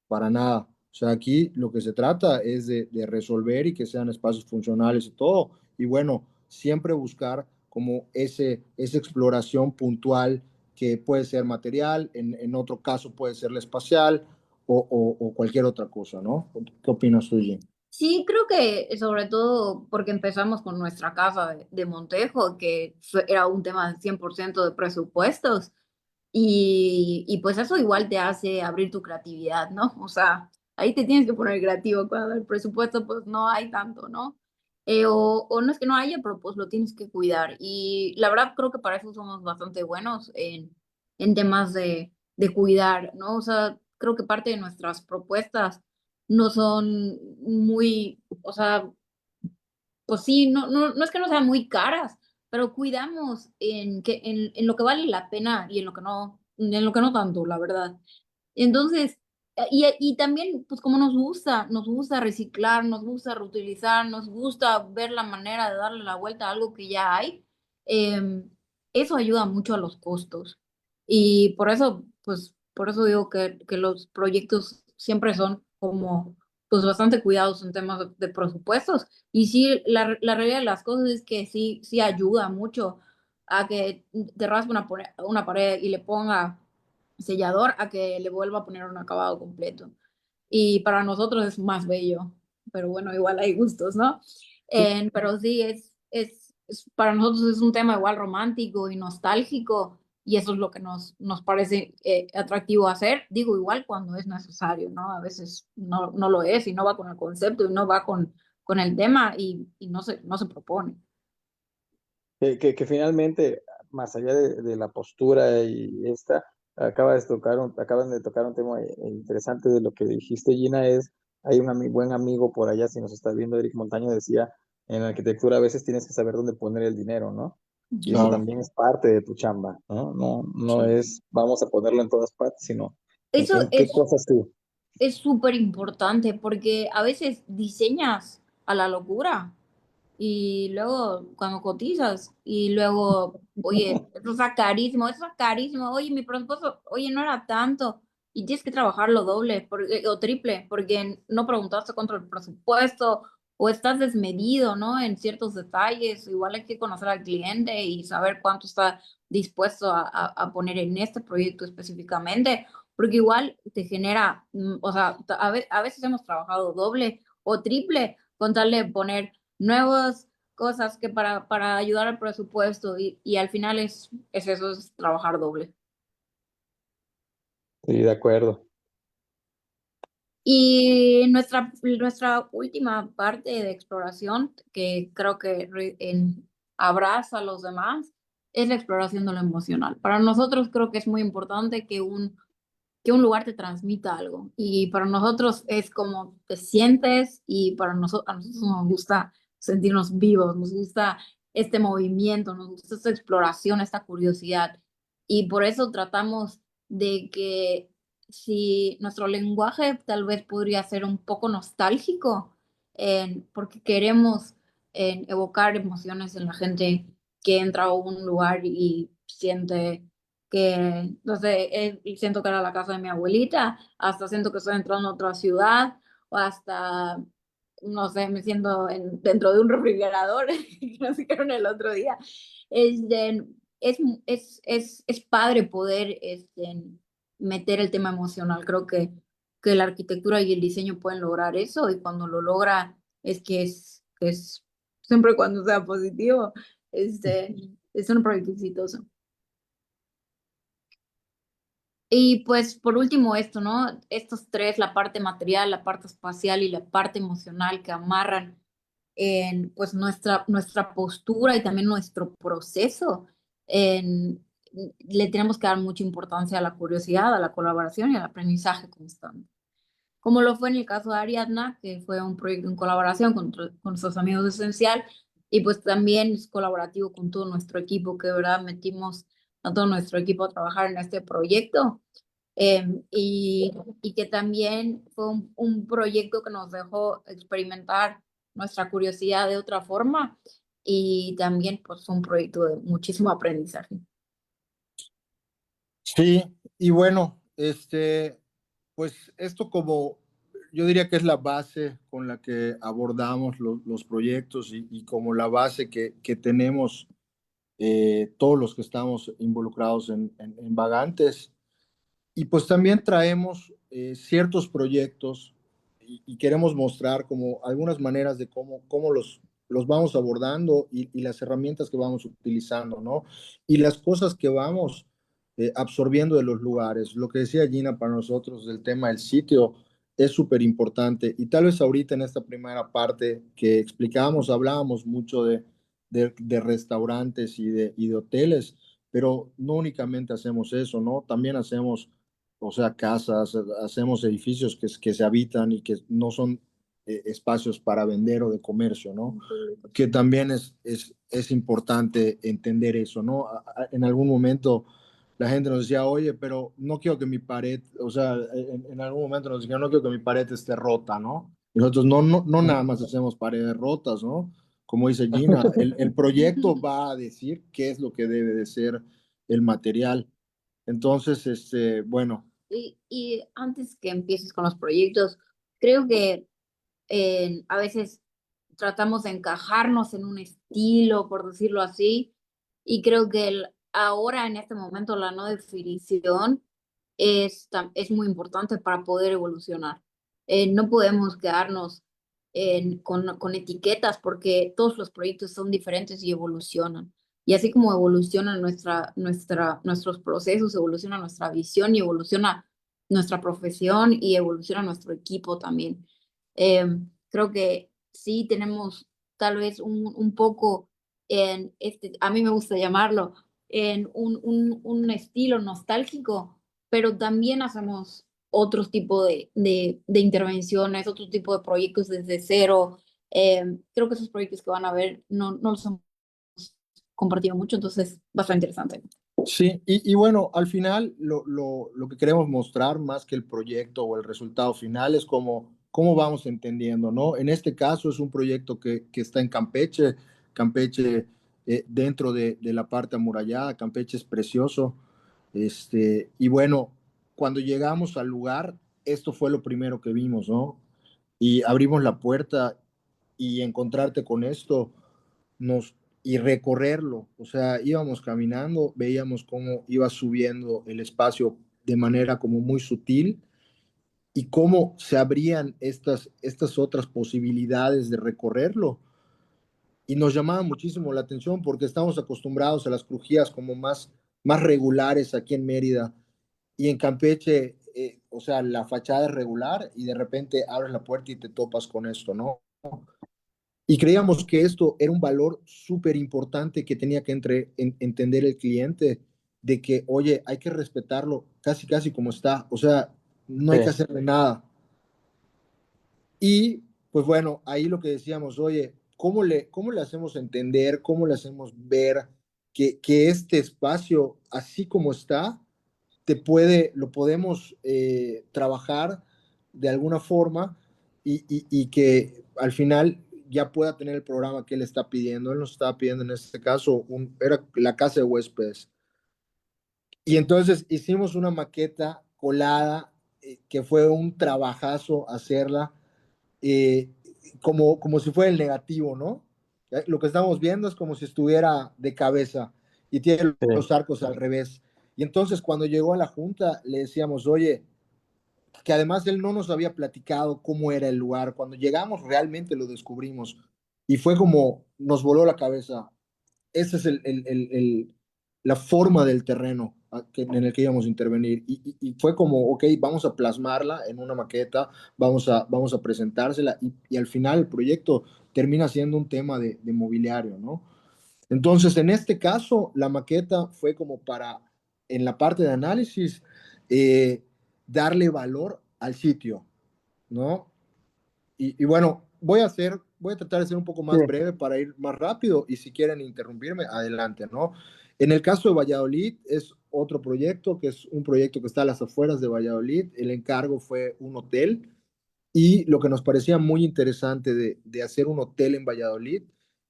para nada. O sea, aquí lo que se trata es de resolver y que sean espacios funcionales y todo. Y bueno, siempre buscar como esa exploración puntual que puede ser material, en otro caso puede ser la espacial o cualquier otra cosa, ¿no? ¿Qué opinas tú, Jim? Sí, creo que sobre todo porque empezamos con nuestra casa de Montejo, que era un tema de 100% de presupuestos, y pues eso igual te hace abrir tu creatividad, ¿no? O sea, ahí te tienes que poner creativo cuando el presupuesto pues no hay tanto, ¿no? O no es que no haya, pero pues lo tienes que cuidar. Y la verdad creo que para eso somos bastante buenos en temas de cuidar, ¿no? O sea, creo que parte de nuestras propuestas no son muy, o sea, pues sí, no es que no sean muy caras, pero cuidamos en lo que vale la pena y en lo que no tanto, la verdad. Entonces, y también, pues como nos gusta reciclar, nos gusta reutilizar, nos gusta ver la manera de darle la vuelta a algo que ya hay, eso ayuda mucho a los costos. Y por eso, pues, por eso digo que los proyectos siempre son como, pues, bastante cuidados en temas de presupuestos. Y sí, la realidad de las cosas es que sí ayuda mucho a que te raspe una pared y le ponga sellador a que le vuelva a poner un acabado completo. Y para nosotros es más bello, pero bueno, igual hay gustos, ¿no? Pero sí, para nosotros es un tema igual romántico y nostálgico y eso es lo que nos parece atractivo hacer. Digo, igual cuando es necesario, ¿no? A veces no lo es y no va con el concepto y no va con el tema y no se propone. Que finalmente, más allá de la postura y esta, acaban de tocar un tema interesante de lo que dijiste, Gina, hay un buen amigo por allá, si nos está viendo, Eric Montaño, decía, en arquitectura a veces tienes que saber dónde poner el dinero, ¿no? Y eso Claro. también es parte de tu chamba, ¿no? No Sí. es vamos a ponerlo en todas partes, sino Eso en qué cosas tú. es súper importante porque a veces diseñas a la locura y luego cuando cotizas y luego, oye, eso está carísimo, oye, mi presupuesto, oye, no era tanto y tienes que trabajarlo doble o triple porque no preguntaste cuánto el presupuesto o estás desmedido, ¿no? En ciertos detalles, igual hay que conocer al cliente y saber cuánto está dispuesto a poner en este proyecto específicamente, porque igual te genera, o sea, a veces hemos trabajado doble o triple con tal de poner nuevas cosas que para ayudar al presupuesto y al final es eso, es trabajar doble. Sí, de acuerdo. Y nuestra última parte de exploración, que creo que abraza a los demás, es la exploración de lo emocional. Para nosotros creo que es muy importante que un lugar te transmita algo. Y para nosotros es como te sientes y a nosotros nos gusta sentirnos vivos, nos gusta este movimiento, nos gusta esta exploración, esta curiosidad. Y por eso tratamos de que si nuestro lenguaje tal vez podría ser un poco nostálgico, porque queremos evocar emociones en la gente que entra a un lugar y siente que, no sé, siento que era la casa de mi abuelita, hasta siento que estoy entrando a otra ciudad, o hasta, no sé, me siento dentro de un refrigerador, que nos dijeron el otro día. Este, es padre poder meter el tema emocional. Creo que la arquitectura y el diseño pueden lograr eso, y cuando lo logra es que es siempre cuando sea positivo, es un proyecto exitoso. Y pues por último esto, ¿no? Estos tres, la parte material, la parte espacial y la parte emocional que amarran en pues nuestra postura y también nuestro proceso. En, le tenemos que dar mucha importancia a la curiosidad, a la colaboración y al aprendizaje constante. Como lo fue en el caso de Ariadna, que fue un proyecto en colaboración con nuestros amigos de Esencial, y pues también es colaborativo con todo nuestro equipo, que de verdad metimos a todo nuestro equipo a trabajar en este proyecto. Y que también fue un proyecto que nos dejó experimentar nuestra curiosidad de otra forma y también pues un proyecto de muchísimo aprendizaje. Sí, y bueno, pues esto como yo diría que es la base con la que abordamos los proyectos y como la base que tenemos todos los que estamos involucrados en Vagantes. Y pues también traemos ciertos proyectos y queremos mostrar como algunas maneras de cómo los vamos abordando y las herramientas que vamos utilizando, ¿no? Y las cosas que vamos absorbiendo de los lugares. Lo que decía Gina para nosotros del tema del sitio es súper importante. Y tal vez ahorita en esta primera parte que explicábamos, hablábamos mucho de restaurantes y de hoteles, pero no únicamente hacemos eso, ¿no? También hacemos, o sea, casas, hacemos edificios que se habitan y que no son espacios para vender o de comercio, ¿no? Que también es importante entender eso, ¿no? En algún momento la gente nos decía, oye, pero no quiero que mi pared, o sea, en algún momento nos dijeron, no quiero que mi pared esté rota, ¿no? Y nosotros no nada más hacemos paredes rotas, ¿no? Como dice Gina, el proyecto va a decir qué es lo que debe de ser el material. Entonces, bueno, Y antes que empieces con los proyectos, creo que a veces tratamos de encajarnos en un estilo, por decirlo así, y creo que ahora en este momento la no definición es muy importante para poder evolucionar. No podemos quedarnos con etiquetas porque todos los proyectos son diferentes y evolucionan. Y así como evoluciona nuestros procesos, evoluciona nuestra visión y evoluciona nuestra profesión y evoluciona nuestro equipo también. Creo que sí tenemos tal vez un poco a mí me gusta llamarlo, en un estilo nostálgico, pero también hacemos otro tipo de intervenciones, otro tipo de proyectos desde cero. Creo que esos proyectos que van a ver no los hemos compartido mucho, entonces bastante interesante. Sí, y bueno, al final lo que queremos mostrar más que el proyecto o el resultado final es cómo vamos entendiendo, ¿no? En este caso es un proyecto que está en Campeche, Campeche dentro de la parte amurallada, Campeche es precioso, y bueno, cuando llegamos al lugar, esto fue lo primero que vimos, ¿no? Y abrimos la puerta y encontrarte con esto nos y recorrerlo, o sea, íbamos caminando, veíamos cómo iba subiendo el espacio de manera como muy sutil y cómo se abrían estas otras posibilidades de recorrerlo. Y nos llamaba muchísimo la atención porque estamos acostumbrados a las crujías como más regulares aquí en Mérida y en Campeche, o sea, la fachada es regular y de repente abres la puerta y te topas con esto, ¿no? Y creíamos que esto era un valor súper importante que tenía que entender el cliente, de que, oye, hay que respetarlo casi, casi como está, o sea, no hay que Sí, hacerle nada. Y pues bueno, ahí lo que decíamos, oye, ¿cómo le hacemos entender, cómo le hacemos ver que este espacio, así como está, lo podemos trabajar de alguna forma y que al final ya pueda tener el programa que él está pidiendo. Él nos estaba pidiendo en este caso, era la casa de huéspedes. Y entonces hicimos una maqueta colada, que fue un trabajazo hacerla, eh, como si fuera el negativo, ¿no? Lo que estamos viendo es como si estuviera de cabeza y tiene sí, los arcos al revés. Y entonces cuando llegó a la junta le decíamos, oye, que además él no nos había platicado cómo era el lugar. Cuando llegamos realmente lo descubrimos y fue como nos voló la cabeza. Esa es la forma del terreno en el que íbamos a intervenir. Y fue como, ok, vamos a plasmarla en una maqueta, vamos a presentársela y al final el proyecto termina siendo un tema de mobiliario, ¿no? Entonces, en este caso, la maqueta fue como para, en la parte de análisis, eh, darle valor al sitio, ¿no? Y bueno, voy a tratar de ser un poco sí. más breve para ir más rápido y si quieren interrumpirme, adelante, ¿no? En el caso de Valladolid es otro proyecto, que es un proyecto que está a las afueras de Valladolid. El encargo fue un hotel y lo que nos parecía muy interesante de hacer un hotel en Valladolid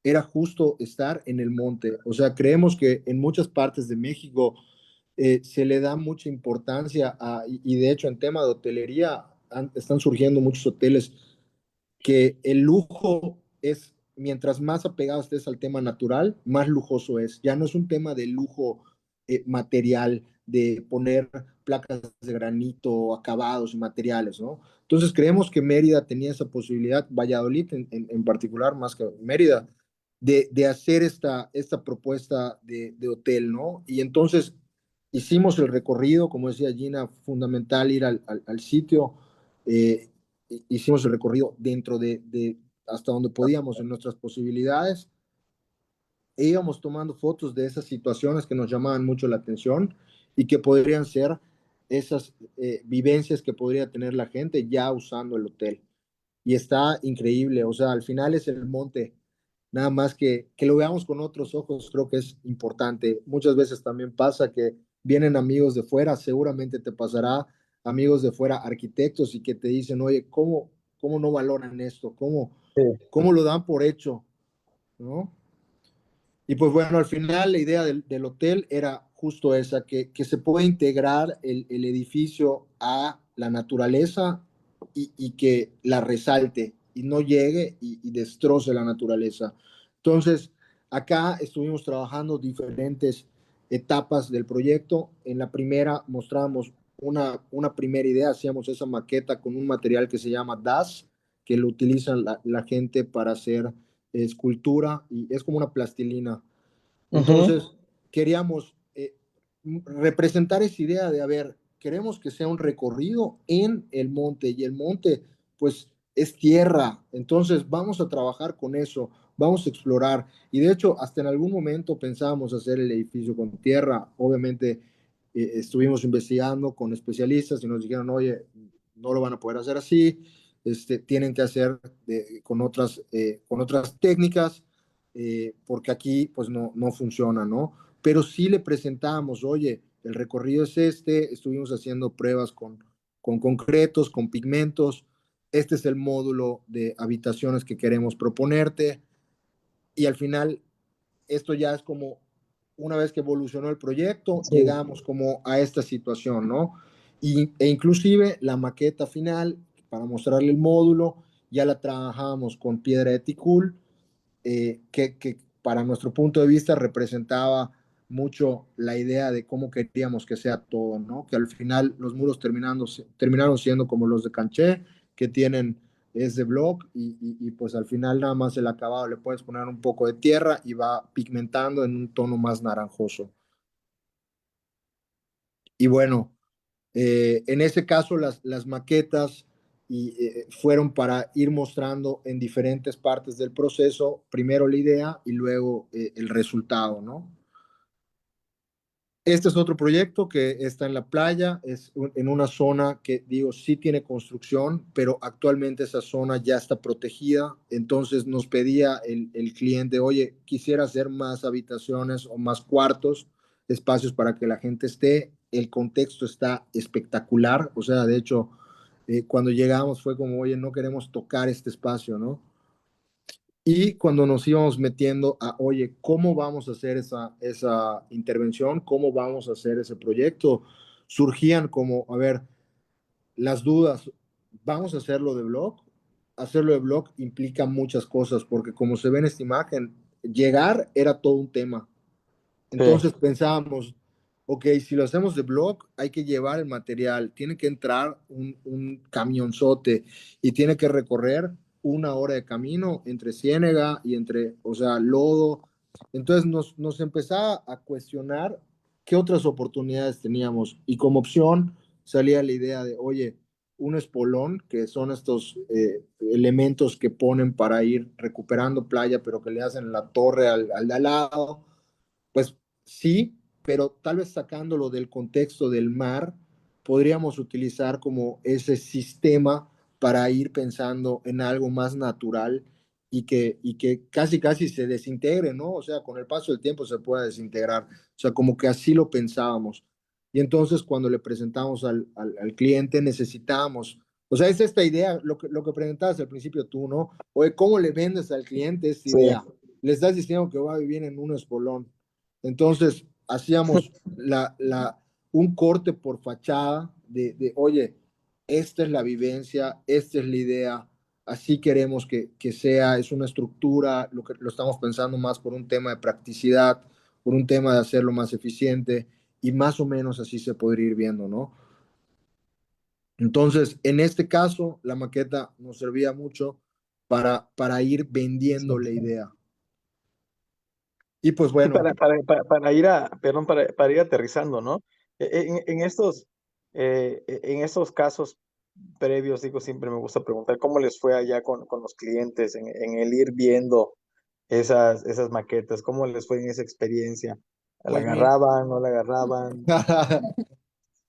era justo estar en el monte. O sea, creemos que en muchas partes de México se le da mucha importancia y de hecho en tema de hotelería están surgiendo muchos hoteles que el lujo es, mientras más apegado estés al tema natural, más lujoso es. Ya no es un tema de lujo material, de poner placas de granito, acabados y materiales, ¿no? Entonces creemos que Mérida tenía esa posibilidad, Valladolid en particular, más que Mérida, de hacer esta propuesta de hotel, ¿no? Y entonces hicimos el recorrido, como decía Gina, fundamental ir al sitio. eh, Hicimos el recorrido dentro de hasta donde podíamos en nuestras posibilidades e íbamos tomando fotos de esas situaciones que nos llamaban mucho la atención y que podrían ser esas vivencias que podría tener la gente ya usando el hotel. Y está increíble, o sea, al final es el monte, nada más que lo veamos con otros ojos, creo que es importante. Muchas veces también pasa que vienen amigos de fuera, seguramente te pasará, amigos de fuera, arquitectos, y que te dicen, oye, ¿cómo no valoran esto? Sí. ¿Cómo lo dan por hecho? ¿No? Y pues bueno, al final la idea del hotel era justo esa, que se puede integrar el edificio a la naturaleza y que la resalte y no llegue y destroce la naturaleza. Entonces, acá estuvimos trabajando diferentes etapas del proyecto. En la primera mostrábamos una primera idea, hacíamos esa maqueta con un material que se llama DAS, que lo utilizan la gente para hacer escultura y es como una plastilina. Ujú. Entonces, queríamos representar esa idea de, a ver, queremos que sea un recorrido en el monte y el monte, pues, es tierra. Entonces, vamos a trabajar con eso, vamos a explorar. Y de hecho, hasta en algún momento pensábamos hacer el edificio con tierra. Obviamente, estuvimos investigando con especialistas y nos dijeron, oye, no lo van a poder hacer así, tienen que hacer con otras técnicas. porque aquí pues no funciona, ¿no? Pero sí le presentamos, oye, el recorrido es este, estuvimos haciendo pruebas con concretos, con pigmentos, este es el módulo de habitaciones que queremos proponerte, y al final esto ya es como, una vez que evolucionó el proyecto, Sí. llegamos como a esta situación, ¿no? E inclusive la maqueta final, para mostrarle el módulo, ya la trabajamos con piedra de ticul, que para nuestro punto de vista representaba mucho la idea de cómo queríamos que sea todo, ¿no? Que al final los muros terminaron siendo como los de Canché, que tienen es de block y pues al final nada más el acabado le puedes poner un poco de tierra y va pigmentando en un tono más naranjoso. Y bueno, en ese caso las maquetas fueron para ir mostrando en diferentes partes del proceso, primero la idea y luego el resultado, ¿no? Este es otro proyecto que está en la playa, en una zona que, digo, sí tiene construcción, pero actualmente esa zona ya está protegida. Entonces nos pedía el cliente, oye, quisiera hacer más habitaciones o más cuartos, espacios para que la gente esté. El contexto está espectacular. O sea, de hecho, cuando llegamos fue como, oye, no queremos tocar este espacio, ¿no? Y cuando nos íbamos metiendo a, oye, ¿cómo vamos a hacer esa intervención? ¿Cómo vamos a hacer ese proyecto? Surgían como, a ver, las dudas, ¿vamos a hacerlo de blog? Hacerlo de blog implica muchas cosas, porque como se ve en esta imagen, llegar era todo un tema. Entonces Sí. pensábamos, ok, si lo hacemos de blog, hay que llevar el material, tiene que entrar un camionzote y tiene que recorrer 1 hora de camino entre ciénega y entre, o sea, lodo. Entonces nos empezaba a cuestionar qué otras oportunidades teníamos y como opción salía la idea de, oye, un espolón, que son estos elementos que ponen para ir recuperando playa, pero que le hacen la torre al de al lado, pues sí, pero tal vez sacándolo del contexto del mar, podríamos utilizar como ese sistema para ir pensando en algo más natural y que casi se desintegre, ¿no? O sea, con el paso del tiempo se puede desintegrar. O sea, como que así lo pensábamos. Y entonces cuando le presentamos al cliente necesitábamos, o sea, es esta idea, lo que preguntabas al principio tú, ¿no? Oye, ¿cómo le vendes al cliente esta Sí. idea? Le estás diciendo que va a vivir en un espolón. Entonces, hacíamos un corte por fachada oye, esta es la vivencia, esta es la idea, así queremos que sea, es una estructura, lo estamos pensando más por un tema de practicidad, por un tema de hacerlo más eficiente, y más o menos así se podría ir viendo, ¿no? Entonces, en este caso, la maqueta nos servía mucho para ir vendiendo la idea. Y pues Sí, bueno, para ir perdón, para ir aterrizando, ¿no? En estos casos previos, digo, siempre me gusta preguntar cómo les fue allá con los clientes en el ir viendo esas maquetas, cómo les fue en esa experiencia. ¿La pues mira, agarraban, no la agarraban?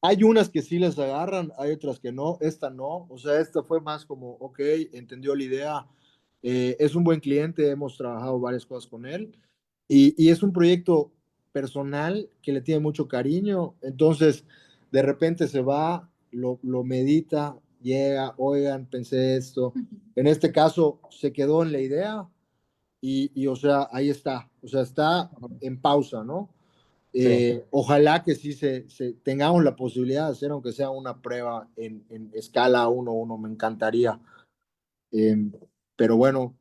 hay unas que sí les agarran, hay otras que no, esta no, o sea, esta fue más como, ok, entendió la idea, es un buen cliente, hemos trabajado varias cosas con él y es un proyecto personal que le tiene mucho cariño, entonces de repente se va, lo medita, llega, oigan, pensé esto, en este caso se quedó en la idea o sea, ahí está, o sea, está en pausa, ¿no? Sí. Ojalá que sí tengamos la posibilidad de hacer, aunque sea una prueba en escala 1:1, me encantaría. Eh, pero bueno,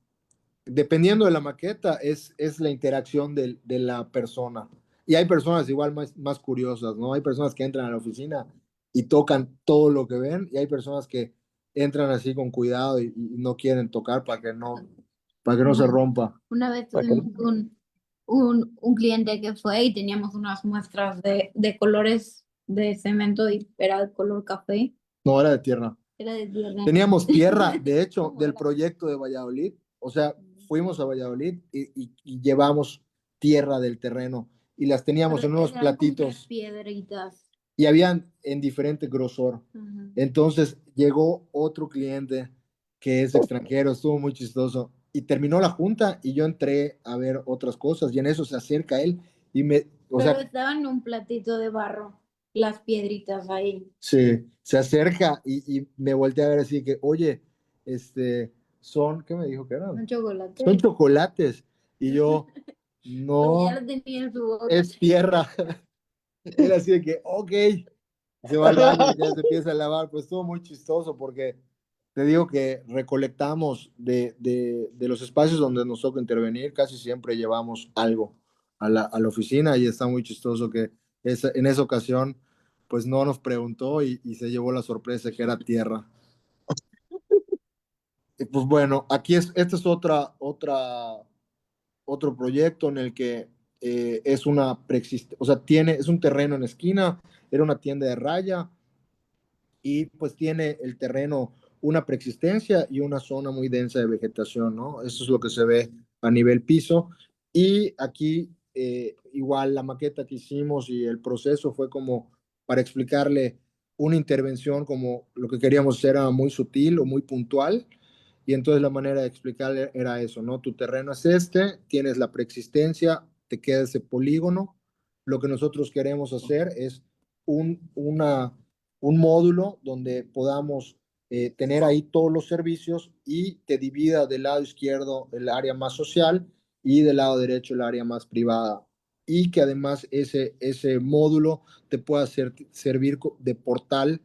dependiendo de la maqueta, es la interacción de la persona. Y hay personas igual más curiosas, ¿no? Hay personas que entran a la oficina y tocan todo lo que ven, y hay personas que entran así con cuidado y no quieren tocar para que no se rompa. Una vez Para que tuvimos un cliente que fue y teníamos unas muestras de colores de cemento y era de color café, No, era de tierra. era de tierra. Teníamos tierra, de hecho, ¿Cómo del era? proyecto de Valladolid. O sea, fuimos a Valladolid y llevamos tierra del terreno y las teníamos Pero en unos eran como unas platitos piedritas. y habían en diferente grosor. Ujú. Entonces llegó otro cliente que es extranjero, estuvo muy chistoso y terminó la junta y yo entré a ver otras cosas y en eso se acerca él y o Pero sea, estaban en un platito de barro, las piedritas ahí. se acerca y me volteé a ver así que, oye, ¿qué me dijo que Un eran? chocolate. Son chocolates. Y yo, Porque ya no, lo tenía en su boca. es tierra. Él así de que, ok, se va al baño, ya se empieza a lavar. Pues estuvo muy chistoso porque te digo que recolectamos de los espacios donde nos toca intervenir, casi siempre llevamos algo a la oficina y está muy chistoso que en esa ocasión pues no nos preguntó y se llevó la sorpresa que era tierra. Y pues bueno, este es otro proyecto en el que es una o sea, es un terreno en esquina, era una tienda de raya y pues tiene el terreno una preexistencia y una zona muy densa de vegetación, ¿no? Eso es lo que se ve a nivel piso. Y aquí igual la maqueta que hicimos y el proceso fue como para explicarle una intervención como lo que queríamos hacer era muy sutil o muy puntual. Y entonces la manera de explicarle era eso, ¿no? Tu terreno es tienes la preexistencia, te queda ese polígono. Lo que nosotros queremos hacer es un, una un módulo donde podamos tener ahí todos los servicios y te divida del lado izquierdo el área más social y del lado derecho el área más privada. Y que además ese módulo te pueda servir de portal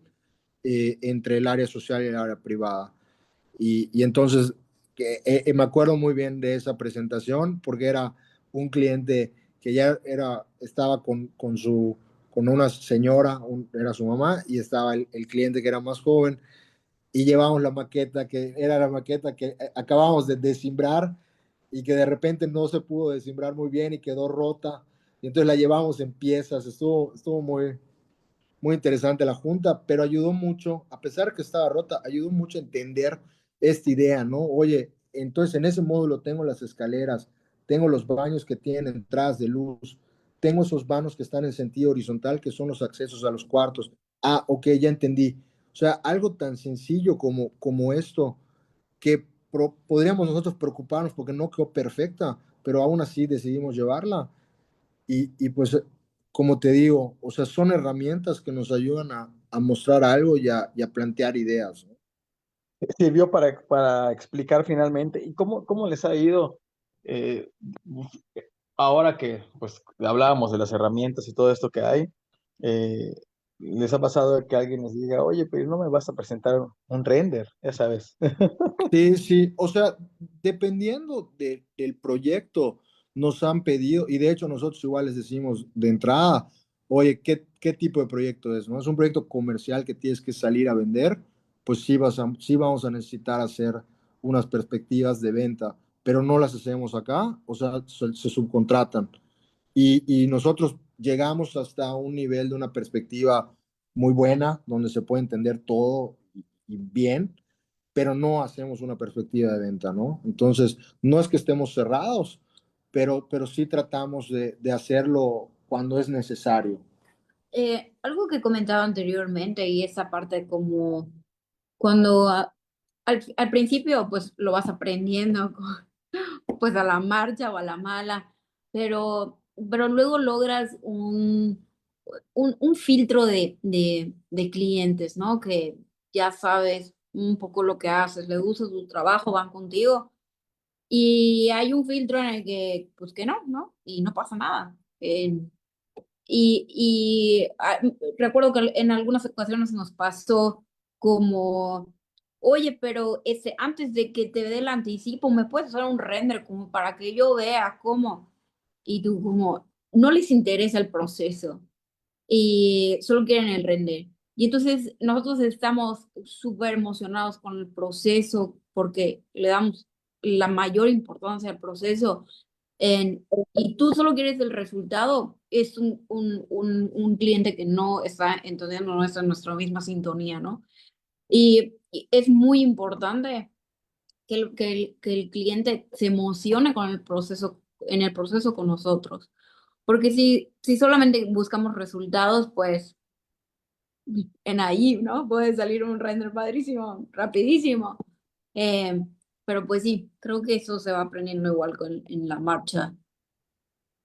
entre el área social y el área privada. Y entonces me acuerdo muy bien de esa presentación porque era un cliente que ya estaba con una señora, era su mamá, y estaba el cliente que era más joven, y llevamos la maqueta, que era la maqueta que acabamos de descimbrar y que de repente no se pudo descimbrar muy bien y quedó rota, y entonces la llevamos en piezas, estuvo muy interesante la junta, pero ayudó mucho, a pesar de que estaba rota, ayudó mucho a entender esta idea, ¿no? Oye, entonces en ese módulo tengo las escaleras, tengo los baños que tienen entradas de luz, tengo esos vanos que están en sentido horizontal, que son los accesos a los cuartos. Ah, ok, ya entendí. O sea, algo tan sencillo como esto, que podríamos nosotros preocuparnos porque no quedó perfecta, pero aún así decidimos llevarla. Y pues, como te digo, o sea, son herramientas que nos ayudan a mostrar algo y a plantear ideas, ¿no? Sirvió para explicar finalmente. ¿Y cómo les ha ido eh, ahora que pues hablábamos de las herramientas y todo esto que hay? eh, ¿Les ha pasado que alguien les diga, oye, pero no me vas a presentar un render, ya sabes? Sí, sí, o sea, dependiendo del proyecto, nos han pedido, y de hecho nosotros igual les decimos de entrada, oye, ¿qué tipo de proyecto es? ¿No? ¿Es un proyecto comercial que tienes que salir a vender? Pues sí vamos a necesitar hacer unas perspectivas de venta, pero no las hacemos acá, o sea, se subcontratan. Y nosotros llegamos hasta un nivel de una perspectiva muy buena, donde se puede entender todo y bien, pero no hacemos una perspectiva de venta, ¿no? Entonces, no es que estemos cerrados, pero sí tratamos de hacerlo cuando es necesario. Algo que comentaba anteriormente y esa parte como cuando al principio pues lo vas aprendiendo pues a la marcha o a la mala, pero luego logras un filtro de clientes, ¿no? Que ya sabes un poco lo que haces, les gusta tu trabajo, van contigo y hay un filtro en el que pues que ¿no? Y no pasa nada. Recuerdo que en algunas ocasiones nos pasó como, oye, pero antes de que te dé el anticipo, ¿me puedes hacer un render como para que yo vea cómo? Y tú como, no les interesa el proceso y solo quieren el render. Y entonces nosotros estamos súper emocionados con el proceso porque le damos la mayor importancia al proceso y tú solo quieres el resultado, es un cliente que no está entendiendo, no está en nuestra misma sintonía, ¿no? Y es muy importante que el cliente se emocione con el proceso, en el proceso con nosotros. Porque si solamente buscamos resultados, pues en ahí, ¿no? Puede salir un render padrísimo, rapidísimo. Eh, pero pues sí, creo que eso se va aprendiendo igual en la marcha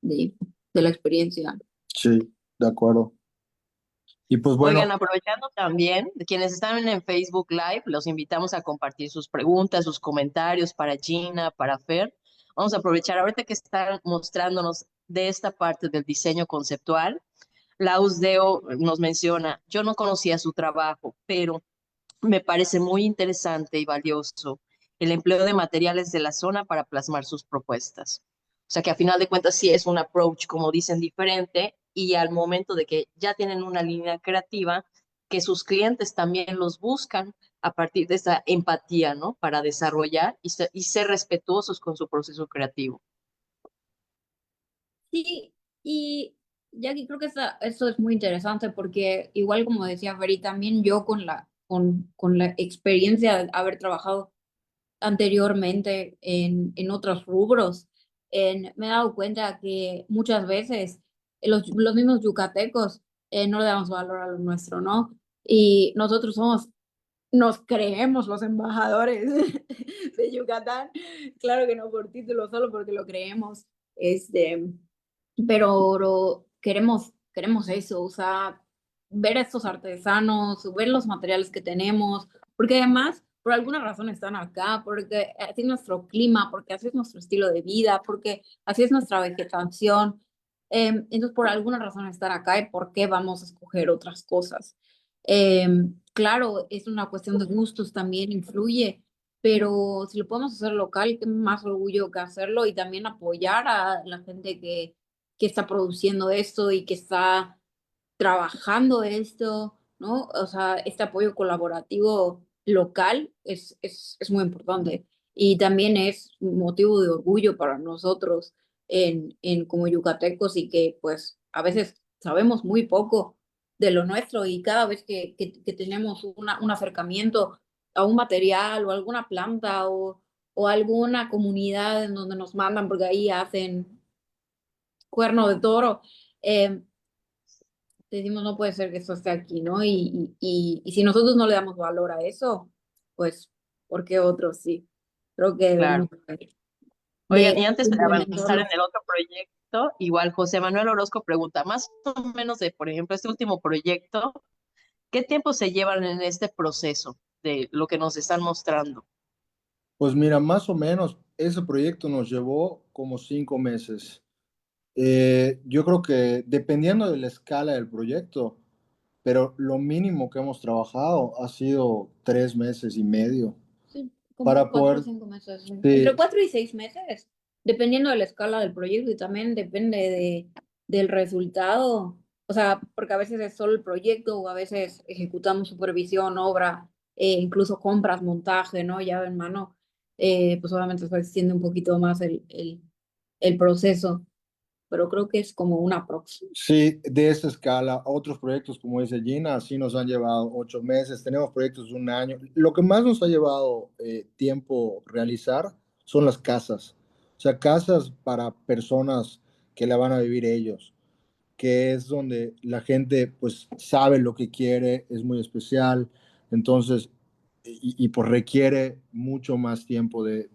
de, de la experiencia. Sí, de acuerdo. Y pues Oigan, bueno, aprovechando también, de quienes están en Facebook Live, los invitamos a compartir sus preguntas, sus comentarios para Gina, para Fer. Vamos a aprovechar ahorita que están mostrándonos de esta parte del diseño conceptual. Laus Deo nos menciona, yo no conocía su trabajo, pero me parece muy interesante y valioso el empleo de materiales de la zona para plasmar sus propuestas. O sea que a final de cuentas sí es un approach, como dicen, diferente y al momento de que ya tienen una línea creativa, que sus clientes también los buscan a partir de esa empatía, ¿no? Para desarrollar y ser respetuosos con su proceso creativo. Sí, y Jackie, creo que eso es muy interesante porque igual como decía Feri, también yo con la experiencia de haber trabajado anteriormente en otros rubros, me he dado cuenta que muchas veces los mismos yucatecos no le damos valor a lo nuestro, ¿no? Y nosotros nos creemos los embajadores de Yucatán, claro que no por título, solo porque lo creemos, este, pero queremos eso, o sea, ver a estos artesanos, ver los materiales que tenemos, porque además, por alguna razón están acá, porque así es nuestro clima, porque así es nuestro estilo de vida, porque así es nuestra vegetación. Entonces, por alguna razón están acá y por qué vamos a escoger otras cosas. Claro, es una cuestión de gustos también, influye, pero si lo podemos hacer local, qué más orgullo que hacerlo y también apoyar a la gente que está produciendo esto y que está trabajando esto, ¿no? O sea, este apoyo colaborativo local es muy importante y también es un motivo de orgullo para nosotros en como yucatecos y que pues a veces sabemos muy poco de lo nuestro y cada vez que tenemos un acercamiento a un material o alguna planta o alguna comunidad en donde nos mandan porque ahí hacen cuerno de toro, eh, decimos, no puede ser que esto esté aquí, ¿no? Y si nosotros no le damos valor a eso, pues, ¿por qué otros sí? Creo que debemos Claro. Oigan, y antes de avanzar en implementarlo. el otro proyecto, igual José Manuel Orozco pregunta, más o menos de, por ejemplo, este último proyecto, ¿qué tiempo se llevan en este proceso de lo que nos están mostrando? pues mira, más o menos ese proyecto nos llevó como 5 meses. Yo creo que dependiendo de la escala del proyecto, pero lo mínimo que hemos trabajado ha sido 3 meses y medio Sí, como para 4 o poder, 5 meses, sí. sí, Entre 4 y 6 meses, dependiendo de la escala del proyecto y también depende del resultado. O sea, porque a veces es solo el proyecto o a veces ejecutamos supervisión, obra, incluso compras, montaje, ¿no? Llave en mano. Pues obviamente se extiende un poquito más el proceso, pero creo que es como una próxima. sí, de esta escala. Otros proyectos, como dice Gina, sí nos han llevado 8 meses. Tenemos proyectos de un año. Lo que más nos ha llevado tiempo realizar son las casas. O sea, casas para personas que la van a vivir ellos, que es donde la gente pues sabe lo que quiere, es muy especial, entonces, pues requiere mucho más tiempo de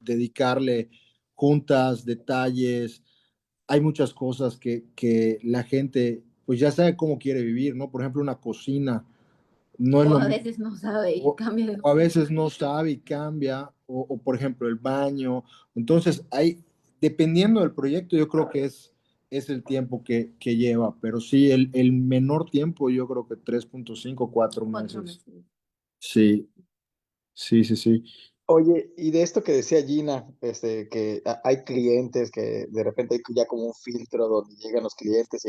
dedicarle juntas, detalles. Hay muchas cosas que la gente pues ya sabe cómo quiere vivir, ¿no? Por ejemplo, una cocina no es O lo a mismo, veces no sabe y cambia de o a opinión. veces no sabe y cambia, o por ejemplo el baño. Entonces, hay, dependiendo del proyecto, yo creo que es el tiempo que lleva, pero sí, el menor tiempo, yo creo que 3.5 cuatro 4 meses. meses. Sí, sí, sí, sí. Oye, y de esto que decía Gina, que hay clientes que de repente hay ya como un filtro donde llegan los clientes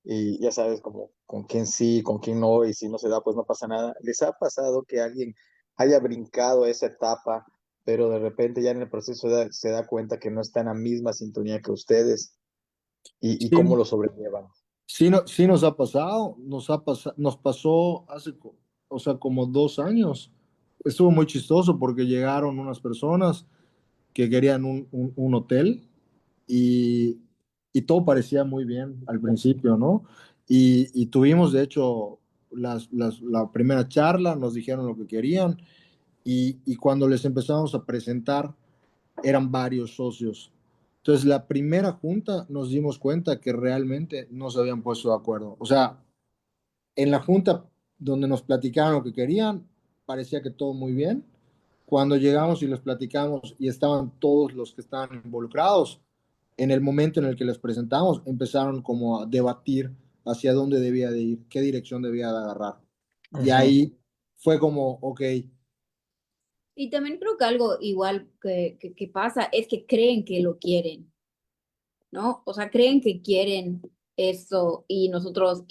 y ya sabes como con quién sí, con quién no, y si no se da, pues no pasa nada. ¿Les ha pasado que alguien haya brincado esa etapa, pero de repente ya en el proceso se da cuenta que no está en la misma sintonía que ustedes y Sí, cómo lo sobrellevan? sí, sí nos ha pasado, nos pasó hace, o sea, como 2 años. Estuvo muy chistoso porque llegaron unas personas que querían un hotel y, y todo parecía muy bien al principio, ¿no? Y tuvimos, de hecho, la primera charla, nos dijeron lo que querían y cuando les empezamos a presentar, eran varios socios. Entonces, la primera junta nos dimos cuenta que realmente no se habían puesto de acuerdo. O sea, en la junta donde nos platicaron lo que querían, parecía que todo muy bien. Cuando llegamos y les platicamos y estaban todos los que estaban involucrados, en el momento en el que les presentamos, empezaron como a debatir hacia dónde debía de ir, qué dirección debía de agarrar. Y ahí fue como, ok. Y también creo que algo igual que pasa es que creen que lo quieren, ¿no? O sea, creen que quieren eso y nosotros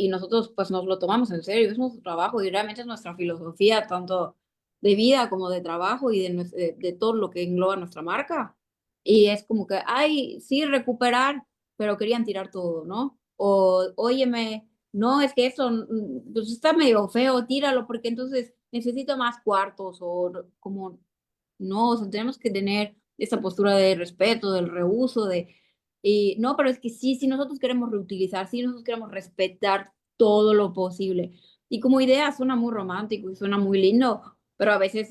pues nos lo tomamos en serio, es nuestro trabajo y realmente es nuestra filosofía, tanto de vida como de trabajo y de todo lo que engloba nuestra marca. Y es como que, ay, sí, recuperar, pero querían tirar todo, ¿no? O, óyeme, no, es que eso pues está medio feo, tíralo porque entonces necesito más cuartos o como, no, o sea, tenemos que tener esa postura de respeto, del reuso, de y no, pero es que sí, sí nosotros queremos reutilizar, sí nosotros queremos respetar todo lo posible. Y como idea suena muy romántico y suena muy lindo, pero a veces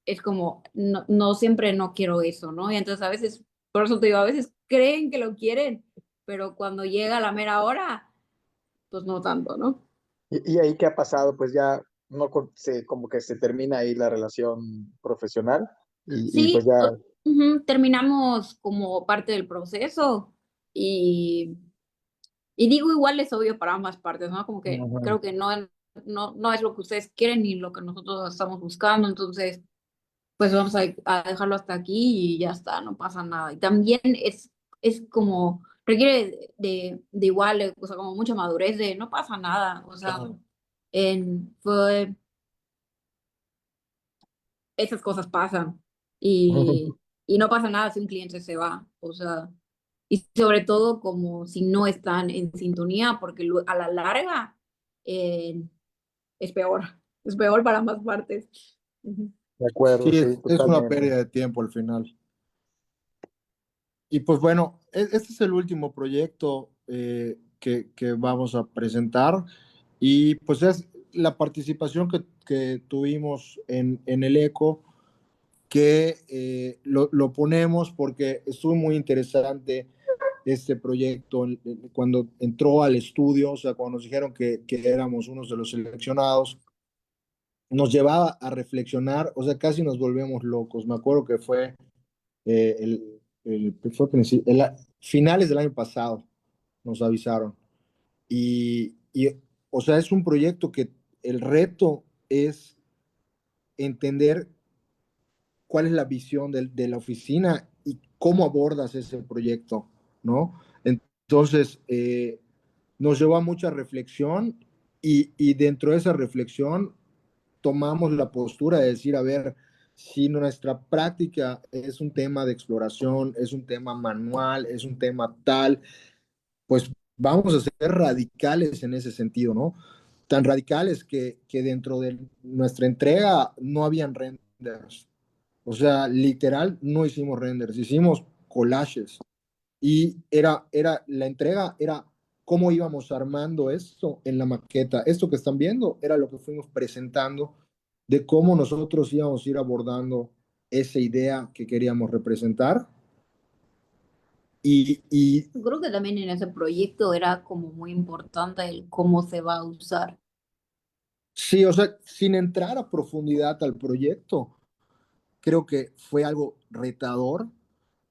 es como, no, no siempre no quiero eso, ¿no? Y entonces a veces, por eso te digo, a veces creen que lo quieren, pero cuando llega la mera hora, pues no tanto, ¿no? Y ahí qué ha pasado, pues ya no como que se termina ahí la relación profesional y pues Sí, ya. ujú, terminamos como parte del proceso y Y digo, igual es obvio para ambas partes, ¿no? Como que Ujú. creo que no es lo que ustedes quieren ni lo que nosotros estamos buscando, entonces, pues vamos a dejarlo hasta aquí y ya está, no pasa nada. Y también es como, requiere de igual, o sea, como mucha madurez de no pasa nada, o sea, fue, esas cosas pasan y no pasa nada si un cliente se va, o sea, y sobre todo como si no están en sintonía, porque a la larga eh, es peor para ambas partes. Ujú. De Sí, acuerdo, sí, es una totalmente. pérdida de tiempo al final. Y pues bueno, este es el último proyecto que vamos a presentar y pues es la participación que tuvimos en el ECO, que lo ponemos porque estuvo muy interesante este proyecto cuando entró al estudio, o sea, cuando nos dijeron que éramos unos de los seleccionados, nos llevaba a reflexionar, o sea, casi nos volvemos locos. Me acuerdo que fue finales del año pasado, nos avisaron. Y, o sea, es un proyecto que el reto es entender cuál es la visión de la oficina y cómo abordas ese proyecto, ¿no? Entonces, nos llevó a mucha reflexión y dentro de esa reflexión tomamos la postura de decir, a ver, si nuestra práctica es un tema de exploración, es un tema manual, es un tema tal, pues vamos a ser radicales en ese sentido, ¿no? Tan radicales que dentro de nuestra entrega no habían renders. O sea, literal, no hicimos renders, hicimos collages. Y la entrega era cómo íbamos armando esto en la maqueta. Esto que están viendo era lo que fuimos presentando de cómo nosotros íbamos a ir abordando esa idea que queríamos representar. Y Creo que también en ese proyecto era como muy importante el cómo se va a usar. sí, o sea, sin entrar a profundidad al proyecto, creo que fue algo retador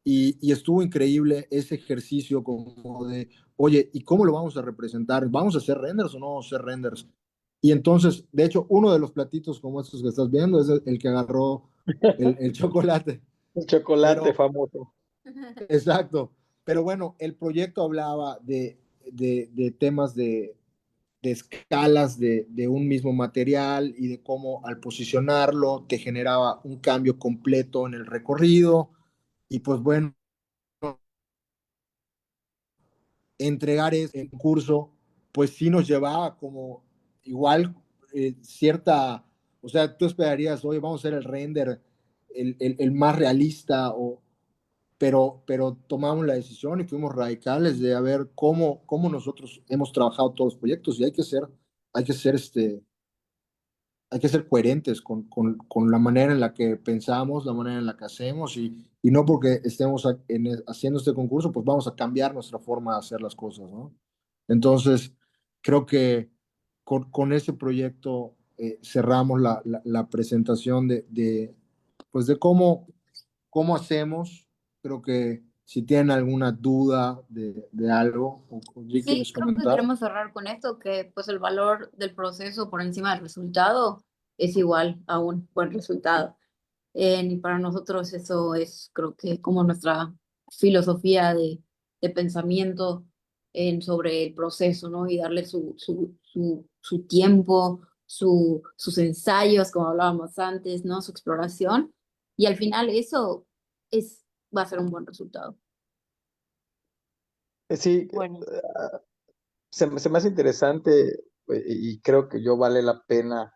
y estuvo increíble ese ejercicio como de, oye, ¿y cómo lo vamos a representar? ¿Vamos a hacer renders o no vamos a hacer renders? Y entonces, de hecho, uno de los platitos como estos que estás viendo es el que agarró el chocolate. El chocolate Pero, famoso. exacto. Pero bueno, el proyecto hablaba de temas de escalas de un mismo material y de cómo al posicionarlo te generaba un cambio completo en el recorrido. Y pues bueno, entregar ese curso, pues sí nos llevaba como igual cierta, o sea, tú esperarías, oye, vamos a hacer el render el más realista, pero tomamos la decisión y fuimos radicales de a ver cómo nosotros hemos trabajado todos los proyectos y hay que ser hay que ser coherentes con la manera en la que pensamos, la manera en la que hacemos, y no porque estemos haciendo este concurso, pues vamos a cambiar nuestra forma de hacer las cosas, ¿no? Entonces, creo que con ese proyecto cerramos la presentación pues de cómo hacemos. Creo que si tienen alguna duda de algo, o Sí, ¿quieres creo que comentar? queremos cerrar con esto, que pues el valor del proceso por encima del resultado es igual a un buen resultado. Y para nosotros eso es, creo que, como nuestra filosofía de pensamiento sobre el proceso, ¿no? Y darle su tiempo, sus ensayos, como hablábamos antes, ¿no? Su exploración. Y al final eso va a ser un buen resultado. Sí, Bueno, se me hace interesante y creo que yo vale la pena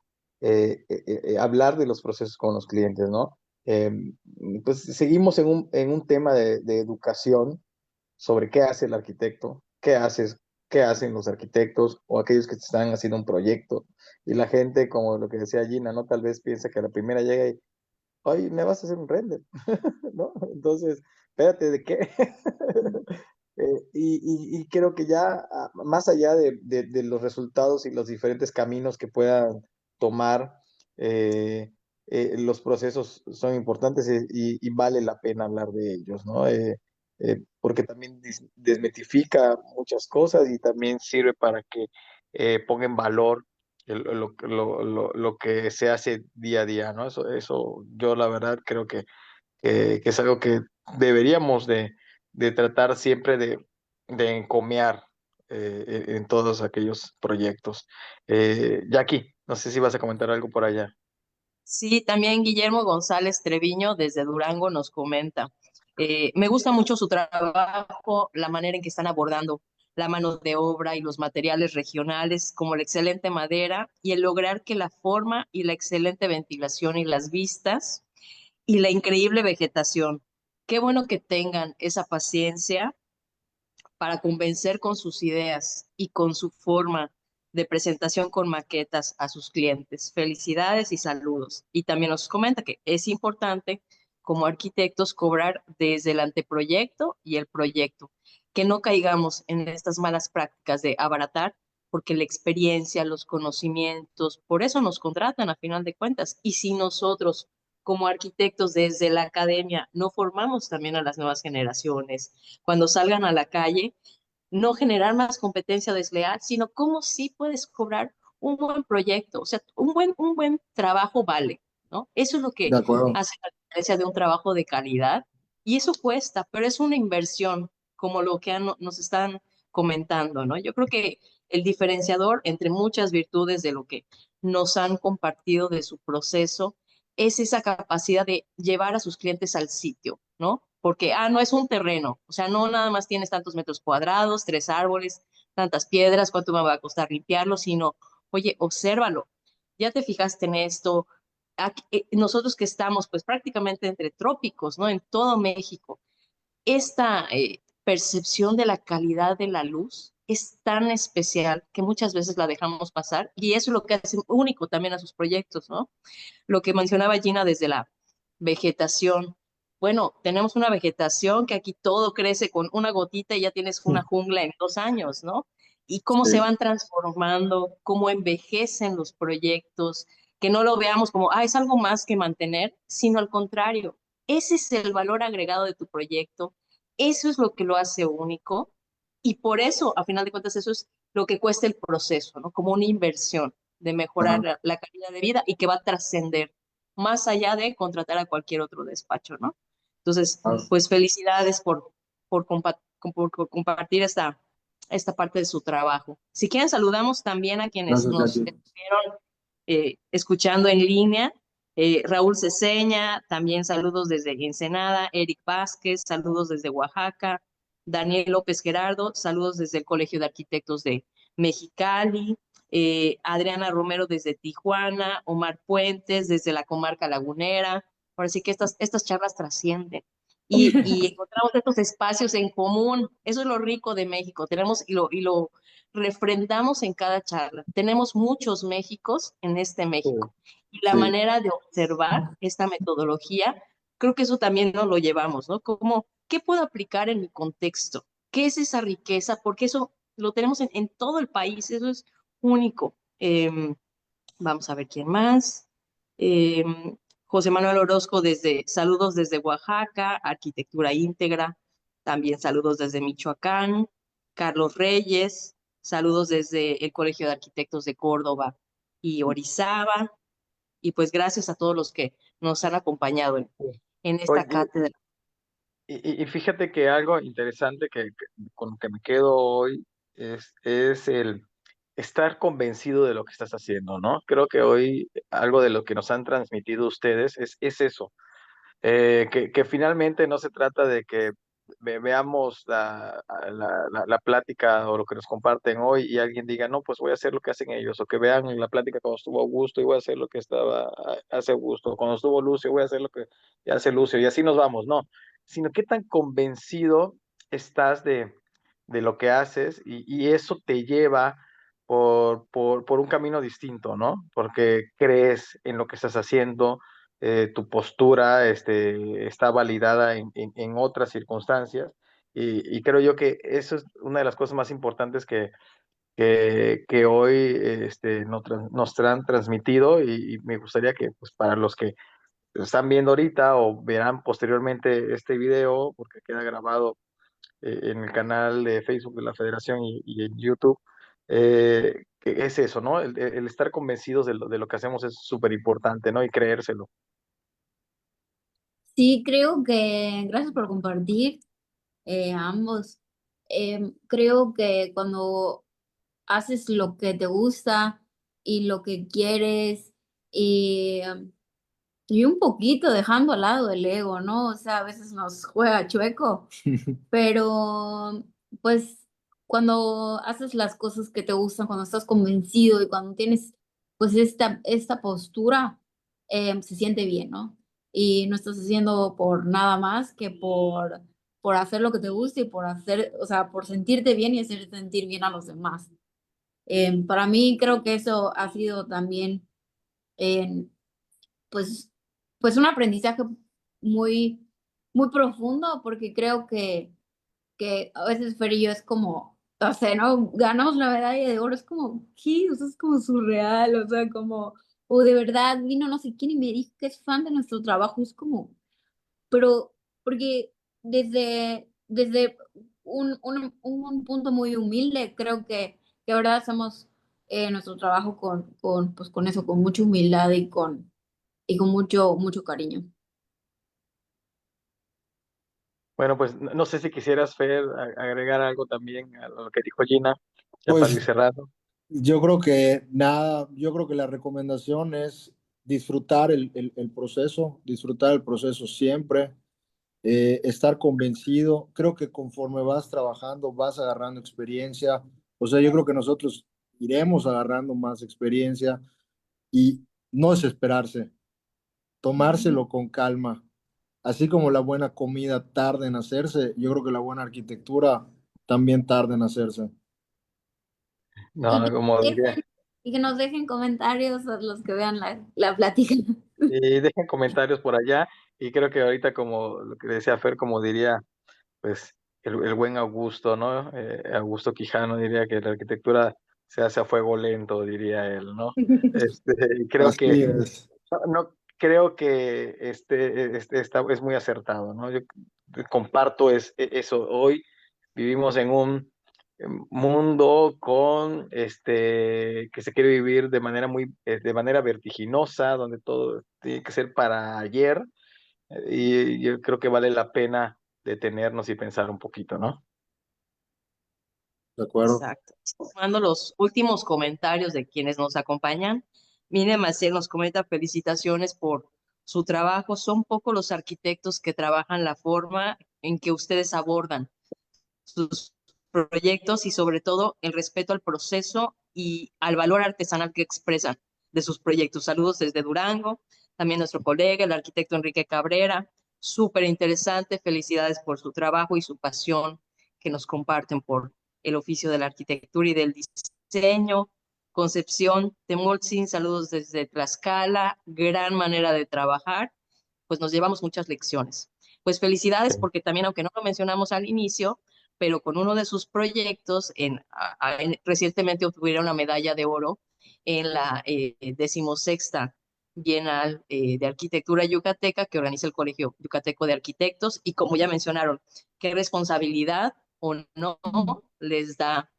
hablar de los procesos con los clientes, ¿no? Eh, pues seguimos en un tema de educación sobre qué hace el arquitecto, qué hacen los arquitectos o aquellos que están haciendo un proyecto. Y la gente, como lo que decía Gina, ¿no? Tal vez piensa que a la primera llega y, oye, me vas a hacer un render, ¿no? Entonces, espérate, ¿de qué? Y creo que ya, más allá de los resultados y los diferentes caminos que puedan tomar, eh, los procesos son importantes y vale la pena hablar de ellos, ¿no? Porque también desmitifica muchas cosas y también sirve para que ponga en valor lo que se hace día a día, ¿no? Eso yo la verdad creo que es algo que deberíamos de tratar siempre de encomiar en todos aquellos proyectos. Jackie, no sé si vas a comentar algo por allá. sí, también Guillermo González Treviño desde Durango nos comenta. Me gusta mucho su trabajo, la manera en que están abordando la mano de obra y los materiales regionales, como la excelente madera y el lograr que la forma y la excelente ventilación y las vistas y la increíble vegetación. Qué bueno que tengan esa paciencia para convencer con sus ideas y con su forma de presentación con maquetas a sus clientes. Felicidades y saludos. Y también nos comenta que es importante como arquitectos cobrar desde el anteproyecto y el proyecto, que no caigamos en estas malas prácticas de abaratar, porque la experiencia, los conocimientos, por eso nos contratan a final de cuentas. Y si nosotros como arquitectos desde la academia no formamos también a las nuevas generaciones, cuando salgan a la calle, no generar más competencia desleal, sino cómo sí puedes cobrar un buen proyecto, o sea, un buen trabajo vale, ¿no? Eso es lo que De acuerdo. hace la diferencia de un trabajo de calidad y eso cuesta, pero es una inversión, como lo que nos están comentando, ¿no? Yo creo que el diferenciador entre muchas virtudes de lo que nos han compartido de su proceso es esa capacidad de llevar a sus clientes al sitio, ¿no? Porque, no es un terreno, o sea, no nada más tienes tantos metros cuadrados, 3 árboles, tantas piedras, cuánto me va a costar limpiarlo, sino, oye, obsérvalo, ya te fijaste en esto. Aquí, nosotros que estamos pues prácticamente entre trópicos, ¿no? En todo México, esta percepción de la calidad de la luz es tan especial que muchas veces la dejamos pasar y eso es lo que hace único también a sus proyectos, ¿no? Lo que mencionaba Gina desde la vegetación. Bueno, tenemos una vegetación que aquí todo crece con una gotita y ya tienes una jungla en 2 años, ¿no? Y cómo se Sí, van transformando, cómo envejecen los proyectos, que no lo veamos como, es algo más que mantener, sino al contrario, ese es el valor agregado de tu proyecto, eso es lo que lo hace único y por eso, a final de cuentas, eso es lo que cuesta el proceso, ¿no? Como una inversión de mejorar ajá. la calidad de vida y que va a trascender más allá de contratar a cualquier otro despacho, ¿no? Entonces, Ah, pues felicidades por compartir esta parte de su trabajo. Si quieren, saludamos también a quienes gracias, nos Jackie. estuvieron escuchando en línea. Raúl Ceseña, también saludos desde Ensenada, Eric Vázquez, saludos desde Oaxaca, Daniel López Gerardo, saludos desde el Colegio de Arquitectos de Mexicali, Adriana Romero desde Tijuana, Omar Puentes desde la comarca lagunera. Ahora sí que estas charlas trascienden y encontramos estos espacios en común. Eso es lo rico de México. Tenemos refrendamos en cada charla. Tenemos muchos Méxicos en este México. Y la Sí. manera de observar esta metodología, creo que eso también nos lo llevamos, ¿no? Como, ¿qué puedo aplicar en mi contexto? ¿Qué es esa riqueza? Porque eso lo tenemos en todo el país, eso es único. Vamos a ver quién más. Eh, José Manuel Orozco saludos desde Oaxaca, Arquitectura Íntegra, también saludos desde Michoacán. Carlos Reyes, saludos desde el Colegio de Arquitectos de Córdoba y Orizaba. Y pues gracias a todos los que nos han acompañado en esta Oye, cátedra. y fíjate que algo interesante con lo que me quedo hoy es el estar convencido de lo que estás haciendo, ¿no? Creo que hoy algo de lo que nos han transmitido ustedes es eso, que finalmente no se trata de que veamos la plática o lo que nos comparten hoy y alguien diga, no, pues voy a hacer lo que hacen ellos, o que vean la plática cuando estuvo Augusto y voy a hacer lo que hace Augusto, o cuando estuvo Lucio voy a hacer lo que hace Lucio, y así nos vamos, no, sino qué tan convencido estás de lo que haces y eso te lleva por un camino distinto, ¿no? Porque crees en lo que estás haciendo, tu postura está validada en otras circunstancias y creo yo que eso es una de las cosas más importantes que hoy nos han transmitido y me gustaría que pues, para los que están viendo ahorita o verán posteriormente este video, porque queda grabado en el canal de Facebook de la Federación y en YouTube, que es eso, ¿no? El estar convencidos de lo que hacemos es súper importante, ¿no? Y creérselo. Sí, creo que, gracias por compartir a ambos. Creo que cuando haces lo que te gusta y lo que quieres y, y un poquito dejando al lado el ego, ¿no? O sea, a veces nos juega chueco, pero pues cuando haces las cosas que te gustan, cuando estás convencido y cuando tienes pues esta postura, se siente bien, ¿no? Y no estás haciendo por nada más que por hacer lo que te gusta y por hacer, o sea, por sentirte bien y hacer sentir bien a los demás. Para mí creo que eso ha sido también, eh, pues, pues un aprendizaje muy, muy profundo, porque creo que a veces Fer y yo es como, o sea, ¿no? Ganamos la medalla de oro, es como, ¿qué? O sea, es como surreal, o sea, como, o de verdad vino no sé quién y me dijo que es fan de nuestro trabajo, es como, pero, porque desde un punto muy humilde, creo que de verdad hacemos nuestro trabajo pues, con eso, con mucha humildad y con mucho, mucho cariño. Bueno, pues no sé si quisieras, Fer, agregar algo también a lo que dijo Gina, ya para ir Pues cerrando. yo creo que nada, yo creo que la recomendación es disfrutar disfrutar el proceso siempre, estar convencido. Creo que conforme vas trabajando, vas agarrando experiencia. O sea, yo creo que nosotros iremos agarrando más experiencia y no desesperarse, tomárselo con calma. Así como la buena comida tarda en hacerse, yo creo que la buena arquitectura también tarda en hacerse. Y No, que, como diría. dejen, y que nos dejen comentarios a los que vean la plática. Y dejen comentarios por allá. Y creo que ahorita, como lo que decía Fer, como diría, pues, el buen Augusto, ¿no? Augusto Quijano diría que la arquitectura se hace a fuego lento, diría él, ¿no? Y creo que Así es. no creo que es muy acertado, ¿no? Yo comparto eso. Hoy vivimos en un mundo que se quiere vivir de manera vertiginosa, donde todo tiene que ser para ayer, y yo creo que vale la pena detenernos y pensar un poquito, ¿no? De acuerdo. Exacto. Tomando los últimos comentarios de quienes nos acompañan, Mine Maciel nos comenta felicitaciones por su trabajo. Son pocos los arquitectos que trabajan la forma en que ustedes abordan sus proyectos y sobre todo el respeto al proceso y al valor artesanal que expresan de sus proyectos. Saludos desde Durango, también nuestro colega, el arquitecto Enrique Cabrera. Súper interesante, felicidades por su trabajo y su pasión que nos comparten el oficio de la arquitectura y del diseño. Concepción Temoltzin, saludos desde Tlaxcala, gran manera de trabajar, pues nos llevamos muchas lecciones. Pues felicidades porque también, aunque no lo mencionamos al inicio, pero con uno de sus proyectos, recientemente obtuvieron la medalla de oro en la 16ª Bienal de Arquitectura Yucateca que organiza el Colegio Yucateco de Arquitectos, y como ya mencionaron, qué responsabilidad o no les da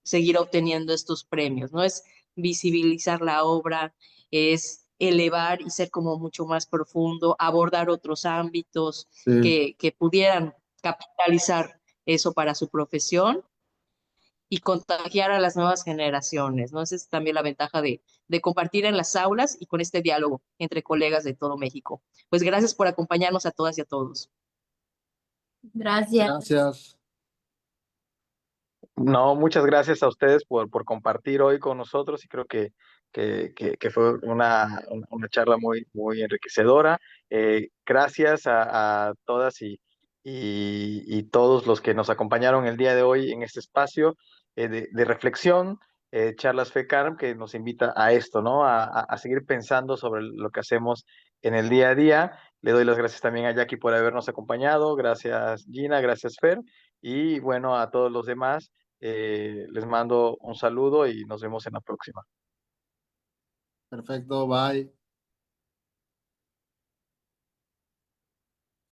seguir obteniendo estos premios, ¿no? Es visibilizar la obra, es elevar y ser como mucho más profundo, abordar otros ámbitos Sí, que pudieran capitalizar eso para su profesión y contagiar a las nuevas generaciones, ¿no? Esa es también la ventaja de compartir en las aulas y con este diálogo entre colegas de todo México. Pues gracias por acompañarnos a todas y a todos. Gracias. gracias. No, muchas gracias a ustedes por compartir hoy con nosotros y creo que fue una charla muy, muy enriquecedora. Gracias a todas y todos los que nos acompañaron el día de hoy en este espacio de reflexión, Charlas FECARM, que nos invita a esto, ¿no? A seguir pensando sobre lo que hacemos en el día a día. Le doy las gracias también a Jackie por habernos acompañado. Gracias, Gina. Gracias, Fer. Y bueno, a todos los demás. Les mando un saludo y nos vemos en la próxima. Perfecto, bye.